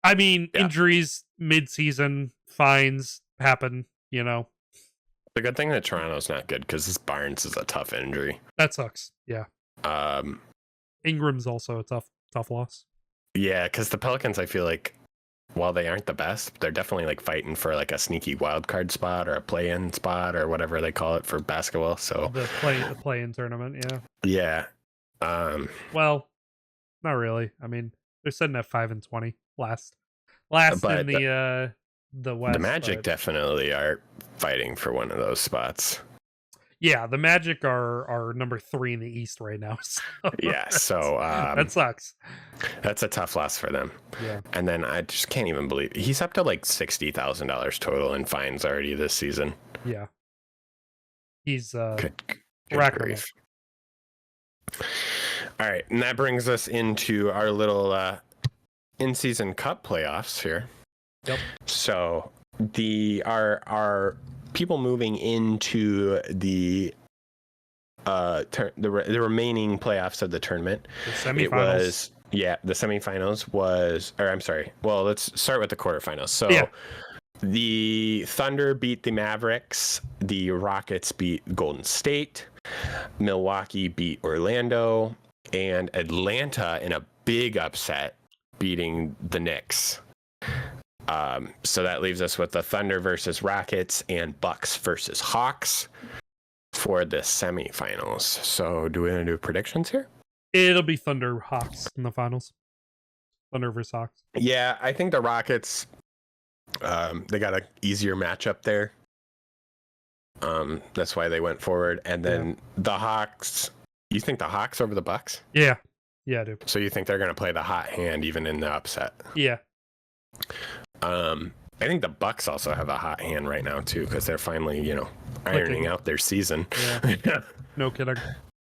A: I mean, injuries mid-season, fines happen, you know.
B: The good thing that Toronto's not good because this Barnes is a tough injury.
A: That sucks. Yeah. Ingram's also a tough loss.
B: Yeah, because the Pelicans, I feel like, while they aren't the best, they're definitely like fighting for like a sneaky wild card spot or a play-in spot or whatever they call it for basketball. So
A: the play-in tournament,
B: yeah.
A: Well, not really. I mean, they're sitting at 5-20 last in the West.
B: The Magic definitely are fighting for one of those spots.
A: Yeah, the Magic are number 3 in the East right now. So
B: yeah, so
A: that sucks.
B: That's a tough loss for them.
A: Yeah,
B: and then I just can't even believe he's up to like $60,000 total in fines already this season.
A: Yeah, he's
B: good
A: grief.
B: All right, and that brings us into our little in-season cup playoffs here.
A: Yep.
B: So our people moving into the remaining playoffs of the tournament.
A: The semifinals.
B: The semifinals was, or I'm sorry. Well, let's start with the quarterfinals. So the Thunder beat the Mavericks. The Rockets beat Golden State. Milwaukee beat Orlando, and Atlanta in a big upset beating the Knicks. So that leaves us with the Thunder versus Rockets and Bucks versus Hawks for the semifinals. So do we want to do predictions here?
A: It'll be Thunder Hawks in the finals. Thunder versus Hawks.
B: Yeah, I think the Rockets, they got an easier matchup there. That's why they went forward. And then the Hawks, you think the Hawks over the Bucks?
A: Yeah. Yeah, I do.
B: So you think they're going to play the hot hand even in the upset?
A: Yeah.
B: I think the Bucks also have a hot hand right now too, because they're finally, ironing out their season.
A: Yeah. No kidding.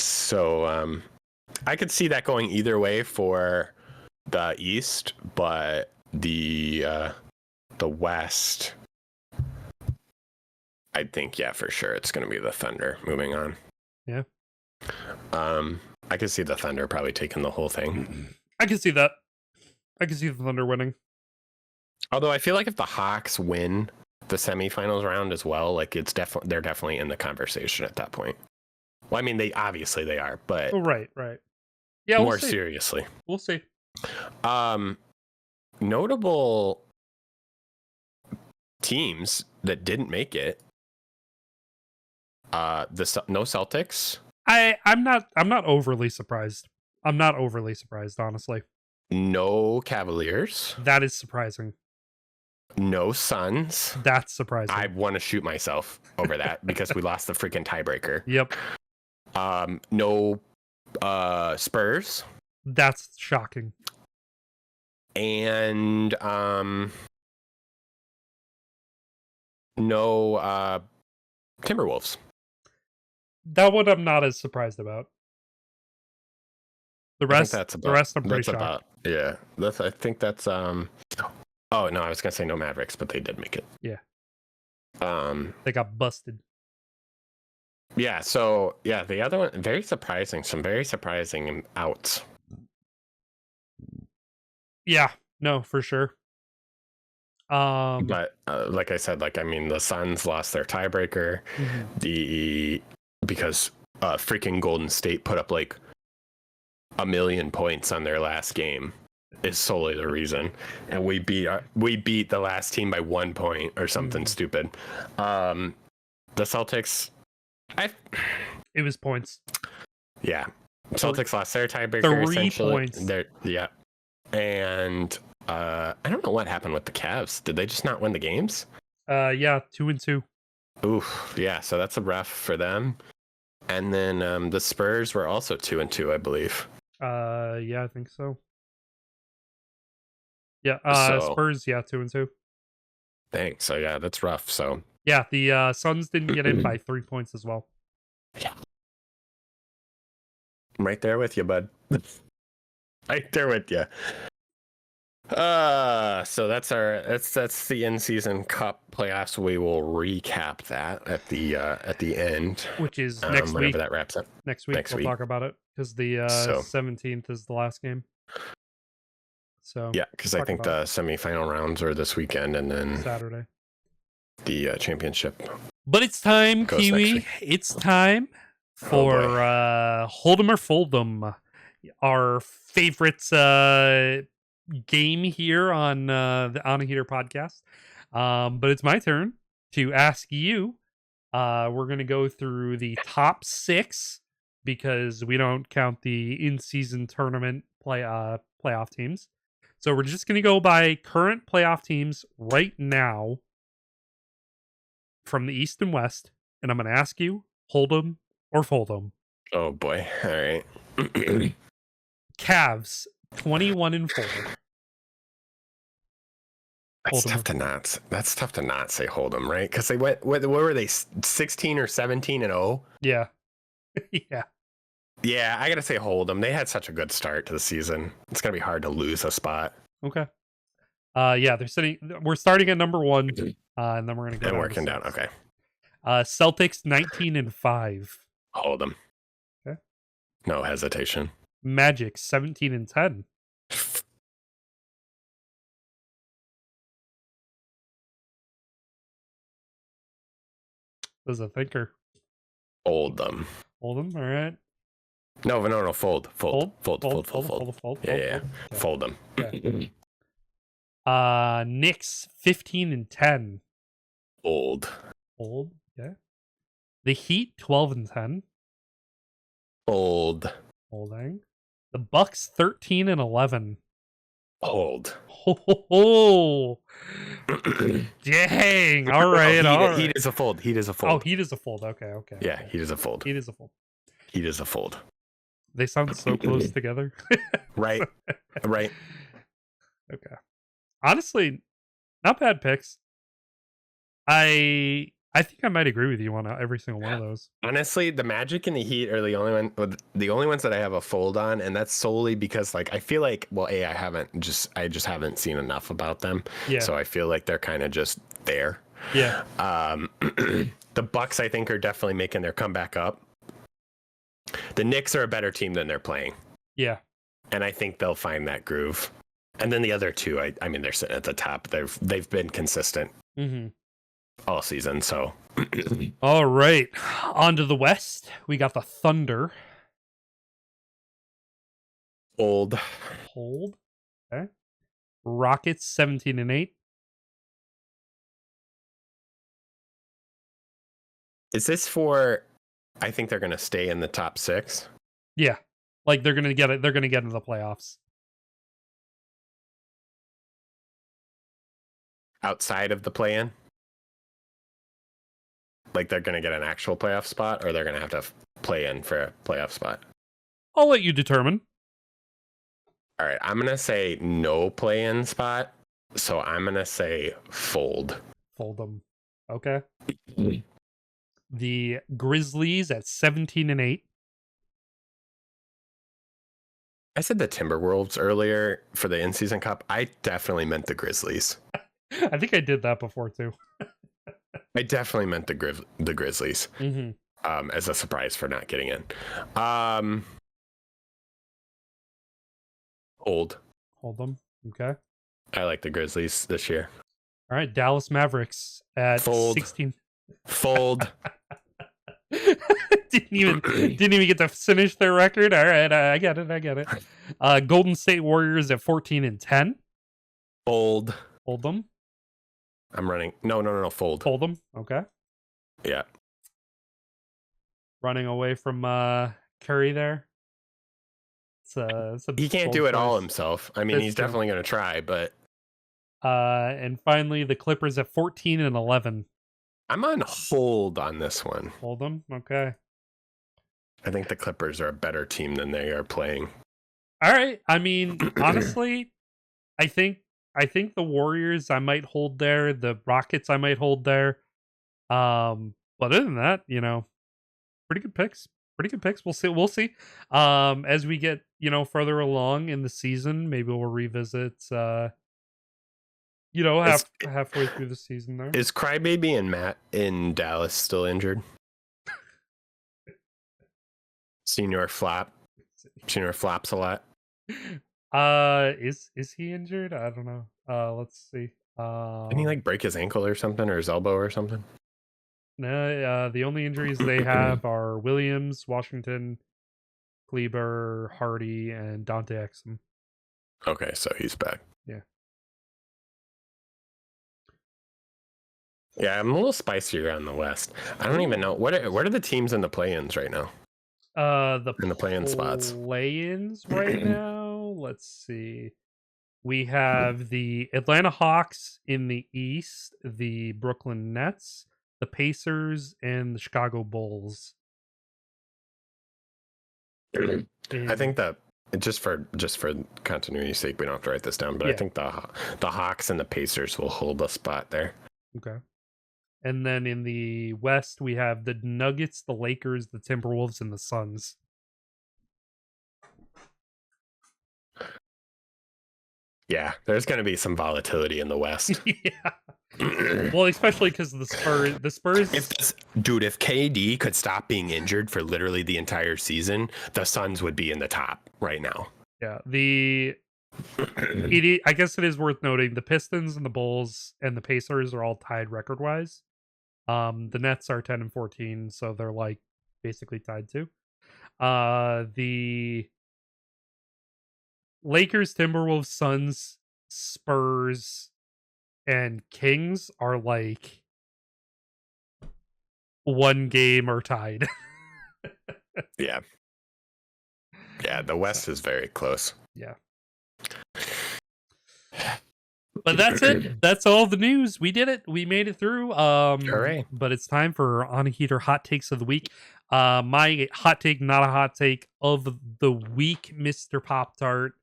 B: So I could see that going either way for the East, but the West, I think, yeah, for sure, it's going to be the Thunder moving on.
A: Yeah.
B: I could see the Thunder probably taking the whole thing.
A: I can see that. I can see the Thunder winning.
B: Although I feel like if the Hawks win the semifinals round as well, like they're definitely in the conversation at that point. Well, I mean, they are, but
A: right. Yeah,
B: more seriously,
A: we'll see.
B: Notable teams that didn't make it. No Celtics.
A: I'm not overly surprised. I'm not overly surprised, honestly.
B: No Cavaliers.
A: That is surprising.
B: No Suns.
A: That's surprising.
B: I want to shoot myself over that because we lost the freaking tiebreaker.
A: Yep.
B: No Spurs.
A: That's shocking.
B: And no Timberwolves.
A: That one I'm not as surprised about. The rest, the rest I'm pretty shocked.
B: Yeah, I think that's Oh no, I was gonna say no Mavericks, but they did make it.
A: Yeah. They got busted.
B: Yeah. So yeah, the other one, very surprising. Some very surprising outs.
A: Yeah. No, for sure.
B: But like I said, the Suns lost their tiebreaker. Mm-hmm. Because freaking Golden State put up like 1 million points on their last game is solely the reason, and we beat the last team by 1 point or something stupid. The Celtics,
A: it was points.
B: Yeah, Celtics lost their tiebreaker.
A: 3 points.
B: Yeah, and I don't know what happened with the Cavs. Did they just not win the games?
A: Yeah, 2-2.
B: Oof, yeah. So that's a rough for them. And then the Spurs were also 2-2, I believe.
A: Yeah, I think so. Yeah, Spurs, yeah, 2-2.
B: Dang, so yeah, that's rough. So
A: yeah, the Suns didn't get in by 3 points as well.
B: Yeah, I'm right there with you, bud. Right there with you. So that's the in-season cup playoffs. We will recap that at the end,
A: which is next week.
B: Whenever that wraps up.
A: Next week we'll talk about it because the 17th is the last game. So
B: yeah, because I think the semifinal rounds are this weekend, and then
A: Saturday
B: the championship.
A: But it's time, Kiwi. It's time for Hold'em or Fold'em, our favorite game here on the On a Heater podcast. But it's my turn to ask you. We're going to go through the top 6 because we don't count the in-season tournament playoff teams. So we're just going to go by current playoff teams right now from the East and West, and I'm going to ask you, hold 'em or fold 'em.
B: Oh boy! All right.
A: Cavs 21-4.
B: That's tough to not say hold 'em, right? Because they went. What were they? 16 or 17-0?
A: Yeah. Yeah.
B: Yeah, I gotta say hold 'em. They had such a good start to the season. It's gonna be hard to lose a spot.
A: Okay. Yeah, we're starting at number 1, and then we're gonna go
B: working down. Okay.
A: Celtics 19-5.
B: Hold 'em.
A: Okay.
B: No hesitation.
A: Magic 17-10. As a thinker.
B: Hold them.
A: Hold them. All right.
B: No. Fold. Yeah.
A: Okay.
B: Fold them.
A: Yeah. Knicks 15-10.
B: Old.
A: Yeah. The Heat 12-10.
B: Old.
A: Holding. The Bucks 13-11.
B: Old.
A: Oh. Dang. All right.
B: Heat is a fold.
A: Oh, Heat is a fold. Okay.
B: Yeah, Heat is a fold.
A: Heat is a fold.
B: Heat is a fold.
A: They sound so close together.
B: Right.
A: Okay. Honestly, Not bad picks. I think I might agree with you on every single one of those.
B: Honestly, the Magic and the Heat are the only ones that I have a fold on, and that's solely because like I feel like, well, I just haven't seen enough about them.
A: Yeah.
B: So I feel like they're kind of just there.
A: Yeah.
B: The Bucks, I think, are definitely making their comeback up. The Knicks are a better team than they're playing.
A: Yeah.
B: And I think they'll find that groove. And then the other two, I mean, they're sitting at the top. They've been consistent all season. So,
A: all right, on to the West. We got the Thunder.
B: Hold.
A: Okay. Rockets 17-8.
B: Is this for? I think they're going to stay in the top 6.
A: Yeah, like they're gonna get it. They're gonna get into the playoffs.
B: Outside of the play-in, like they're going to get an actual playoff spot, or they're going to have to play in for a playoff spot.
A: I'll let you determine.
B: All right, I'm going to say no play-in spot, so I'm going to say fold.
A: Fold them. Okay. The Grizzlies at 17-8.
B: I said the Timberwolves earlier for the in-season cup. I definitely meant the Grizzlies.
A: I think I did that before too.
B: I definitely meant the Grizzlies as a surprise for not getting in. Hold
A: them. Okay.
B: I like the Grizzlies this year.
A: All right, Dallas Mavericks at
B: Fold.
A: 16.
B: Fold.
A: didn't even get to finish their record. All right, I get it. Golden State Warriors at 14-10.
B: Fold
A: them.
B: I'm running. No. Fold
A: them. Okay.
B: Yeah.
A: Running away from Curry there.
B: He can't do it all himself. I mean, he's definitely going to try, but.
A: And finally, the Clippers at 14-11.
B: I'm on hold on this one.
A: Hold them. Okay.
B: I think the Clippers are a better team than they are playing.
A: All right. I mean, honestly, I think the Warriors I might hold there. The Rockets I might hold there. But other than that, pretty good picks. We'll see. As we get, further along in the season, maybe we'll revisit halfway through the season there.
B: Is Crybaby and Matt in Dallas still injured? Senior flops a lot.
A: Is he injured? I don't know. Let's see.
B: Didn't he break his ankle or something, or his elbow or something?
A: No, the only injuries they have are Williams, Washington, Kleber, Hardy, and Dante Exum.
B: Okay, so he's back.
A: Yeah.
B: Yeah, I'm a little spicier on the West. I don't even know what are the teams in the play-ins right now.
A: In
B: the play-in spots.
A: Play-ins right now. Let's see. We have the Atlanta Hawks in the East, the Brooklyn Nets, the Pacers, and the Chicago Bulls.
B: I think that just for continuity's sake, we don't have to write this down, but yeah. I think the Hawks and the Pacers will hold a spot there.
A: Okay. And then in the West, we have the Nuggets, the Lakers, the Timberwolves, and the Suns.
B: Yeah, there's going to be some volatility in the West.
A: Yeah. Well, especially because the Spurs.
B: If KD could stop being injured for literally the entire season, the Suns would be in the top right now.
A: Yeah. I guess it is worth noting the Pistons and the Bulls and the Pacers are all tied record-wise. The Nets are 10-14, so they're basically tied too. The Lakers, Timberwolves, Suns, Spurs, and Kings are one game or tied.
B: Yeah. Yeah, the West is very close.
A: Yeah. But that's it. That's all the news. We did it. We made it through.
B: Hooray.
A: But it's time for On a Heater hot takes of the week. My hot take, not a hot take of the week, Mr. Pop-Tart.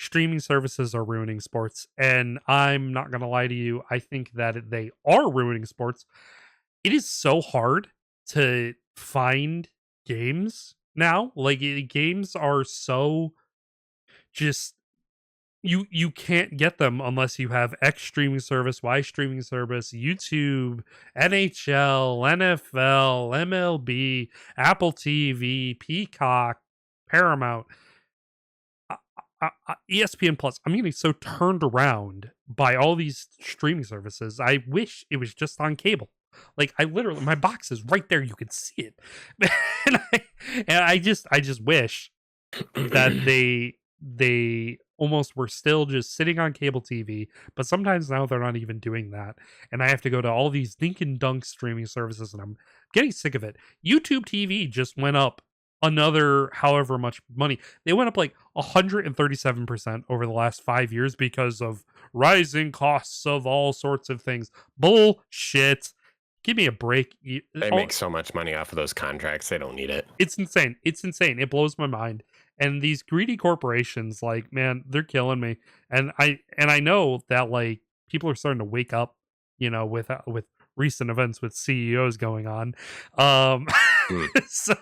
A: streaming services are ruining sports, and I'm not gonna lie to you. I think that they are ruining sports. It is so hard to find games now. Like games are so just you can't get them unless you have X streaming service, Y streaming service, YouTube, NHL, NFL, MLB, Apple TV, Peacock, Paramount, ESPN Plus. I'm getting so turned around by all these streaming services. I wish it was just on cable. Like I literally, my box is right there. You can see it, and I just wish that they almost were still just sitting on cable TV, but sometimes now they're not even doing that. And I have to go to all these dink and dunk streaming services and I'm getting sick of it. YouTube TV just went up another however much money. They went up like 137% over the last 5 years because of rising costs of all sorts of things. Bullshit. Give me a break.
B: They make so much money off of those contracts. They don't need it.
A: It's insane. It's insane. It blows my mind. And these greedy corporations, like, man, they're killing me. And I know that like people are starting to wake up, with recent events with CEOs going on.
B: Mm.
A: So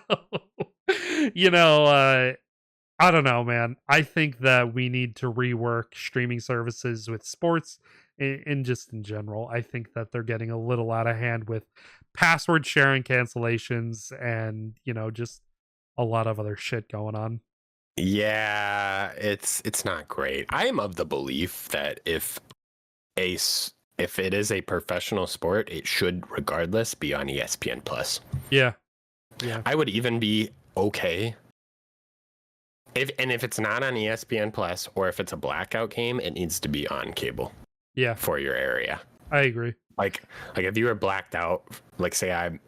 A: I don't know, man. I think that we need to rework streaming services with sports and just in general. I think that they're getting a little out of hand with password sharing cancellations and, just a lot of other shit going on.
B: Yeah, it's not great. I am of the belief that if it is a professional sport, it should regardless be on ESPN Plus.
A: Yeah. Yeah.
B: I would even be okay if it's not on ESPN Plus or if it's a blackout game, it needs to be on cable.
A: Yeah.
B: For your area.
A: I agree.
B: Like if you were blacked out, like say I'm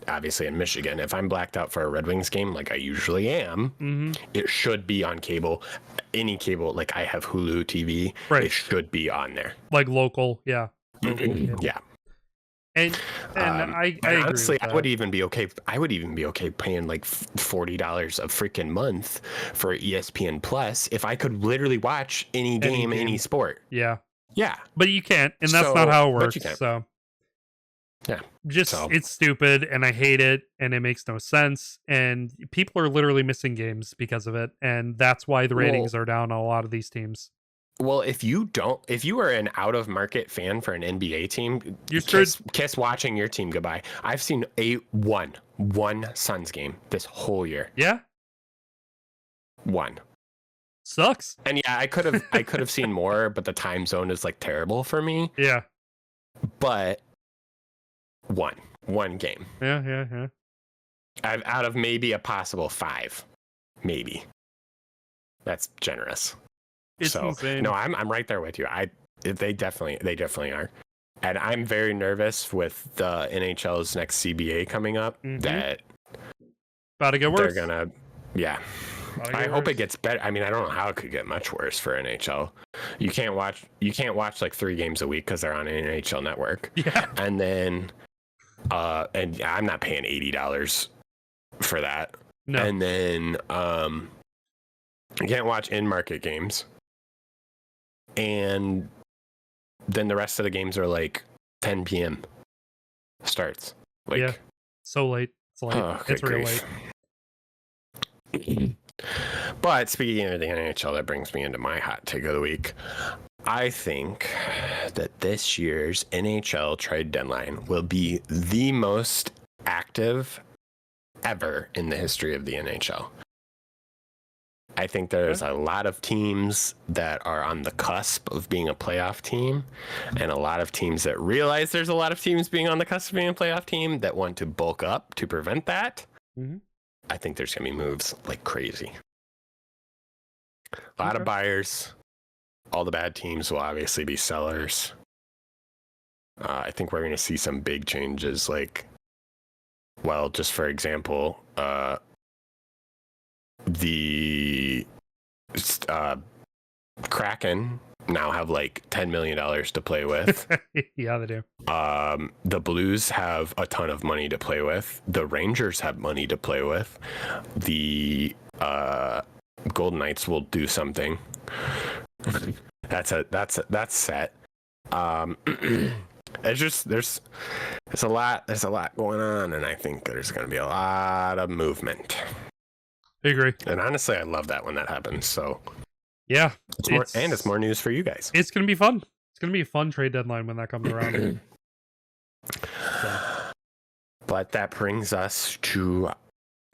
B: obviously in Michigan, if I'm blacked out for a Red Wings game, like I usually am, it should be on cable. Any cable, like I have Hulu TV,
A: right.
B: It should be on there.
A: Like local, yeah.
B: Yeah.
A: And I
B: honestly,
A: agree with
B: I would even be okay. I would even be okay paying like $40 a freaking month for ESPN Plus if I could literally watch any game, any sport.
A: Yeah.
B: Yeah.
A: But you can't, and that's not how it works. So
B: yeah.
A: It's stupid and I hate it and it makes no sense. And people are literally missing games because of it. And that's why the ratings are down on a lot of these teams.
B: Well, if you are an out of market fan for an NBA team,
A: you're
B: kiss watching your team goodbye. I've seen one Suns game this whole year.
A: Yeah.
B: One.
A: Sucks.
B: And yeah, I could have seen more, but the time zone is like terrible for me.
A: Yeah.
B: But one game.
A: Yeah.
B: Out of maybe a possible 5, maybe. That's generous.
A: It's insane.
B: No, I'm right there with you. They definitely are. And I'm very nervous with the NHL's next CBA coming up that
A: about to get worse.
B: They're gonna I hope it gets better. I mean, I don't know how it could get much worse for NHL. You can't watch like 3 games a week because they're on an NHL network.
A: Yeah.
B: And then and I'm not paying $80 for that.
A: No.
B: And then you can't watch in-market games. And then the rest of the games are like 10 p.m. starts. Like,
A: yeah. So late. It's late.
B: Oh,
A: it's real late.
B: But speaking of the NHL, that brings me into my hot take of the week. I think that this year's NHL trade deadline will be the most active ever in the history of the NHL. I think there's a lot of teams that are on the cusp of being a playoff team, and a lot of teams that realize there's a lot of teams being on the cusp of being a playoff team that want to bulk up to prevent that. I think there's going to be moves like crazy. A lot of buyers. All the bad teams will obviously be sellers. I think we're going to see some big changes, like, well, just for example, the Kraken now have like $10 million to play with.
A: Yeah, they do.
B: The Blues have a ton of money to play with. The Rangers have money to play with. The Golden Knights will do something. That's set. It's just there's a lot going on, and I think there's going to be a lot of movement.
A: I agree.
B: And honestly, I love that when that happens. So
A: yeah,
B: it's more news for you guys.
A: It's going to be fun. It's going to be a fun trade deadline when that comes around.
B: But that brings us to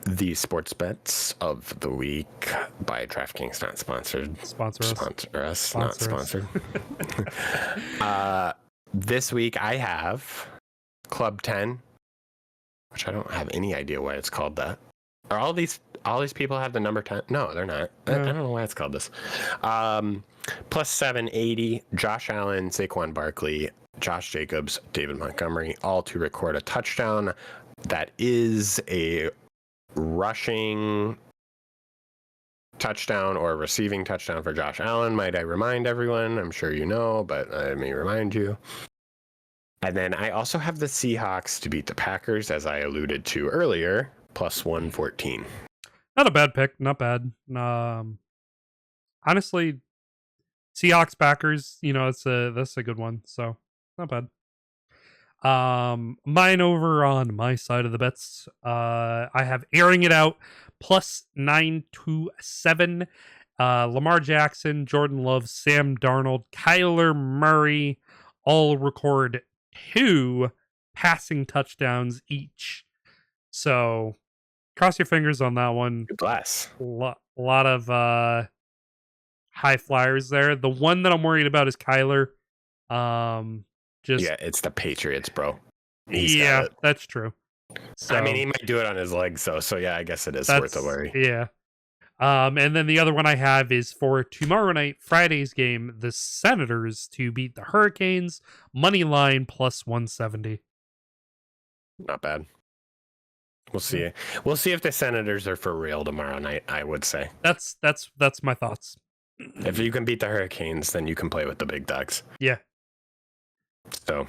B: the sports bets of the week by DraftKings, not sponsored. Sponsor us. Not sponsored. This week I have Club 10, which I don't have any idea why it's called that. Are all these people have the number 10? No, they're not. I don't know why it's called this. Plus 780, Josh Allen, Saquon Barkley, Josh Jacobs, David Montgomery, all to record a touchdown. That is a rushing touchdown or receiving touchdown for Josh Allen, might I remind everyone. I'm sure you know, but I may remind you. And then I also have the Seahawks to beat the Packers, as I alluded to earlier, plus 114.
A: Not a bad pick. Not bad. Honestly, Seahawks Packers, that's a good one. So not bad. Mine over on my side of the bets. I have airing it out plus 927. Lamar Jackson, Jordan Love, Sam Darnold, Kyler Murray all record 2 passing touchdowns each. So cross your fingers on that one.
B: Good bless.
A: A lot of high flyers there. The one that I'm worried about is Kyler.
B: It's the Patriots, bro.
A: That's true. So,
B: I mean, he might do it on his legs, so yeah, I guess it is worth a worry.
A: Yeah. And then the other one I have is for tomorrow night, Friday's game, the Senators to beat the Hurricanes, money line plus 170.
B: Not bad. We'll see. We'll see if the Senators are for real tomorrow night, I would say.
A: That's my thoughts.
B: If you can beat the Hurricanes, then you can play with the big dogs.
A: Yeah.
B: So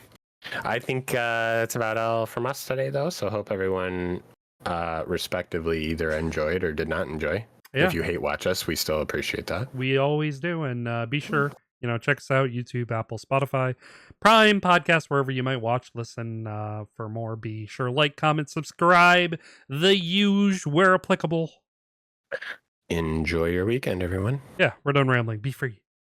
B: I think that's about all from us today, though. So hope everyone respectively either enjoyed or did not enjoy. Yeah. If you hate watch us, we still appreciate that.
A: We always do. And be sure, check us out, YouTube, Apple, Spotify, Prime, podcast, wherever you might watch, listen for more. Be sure, like, comment, subscribe, the huge where applicable.
B: Enjoy your weekend, everyone.
A: Yeah, we're done rambling. Be free.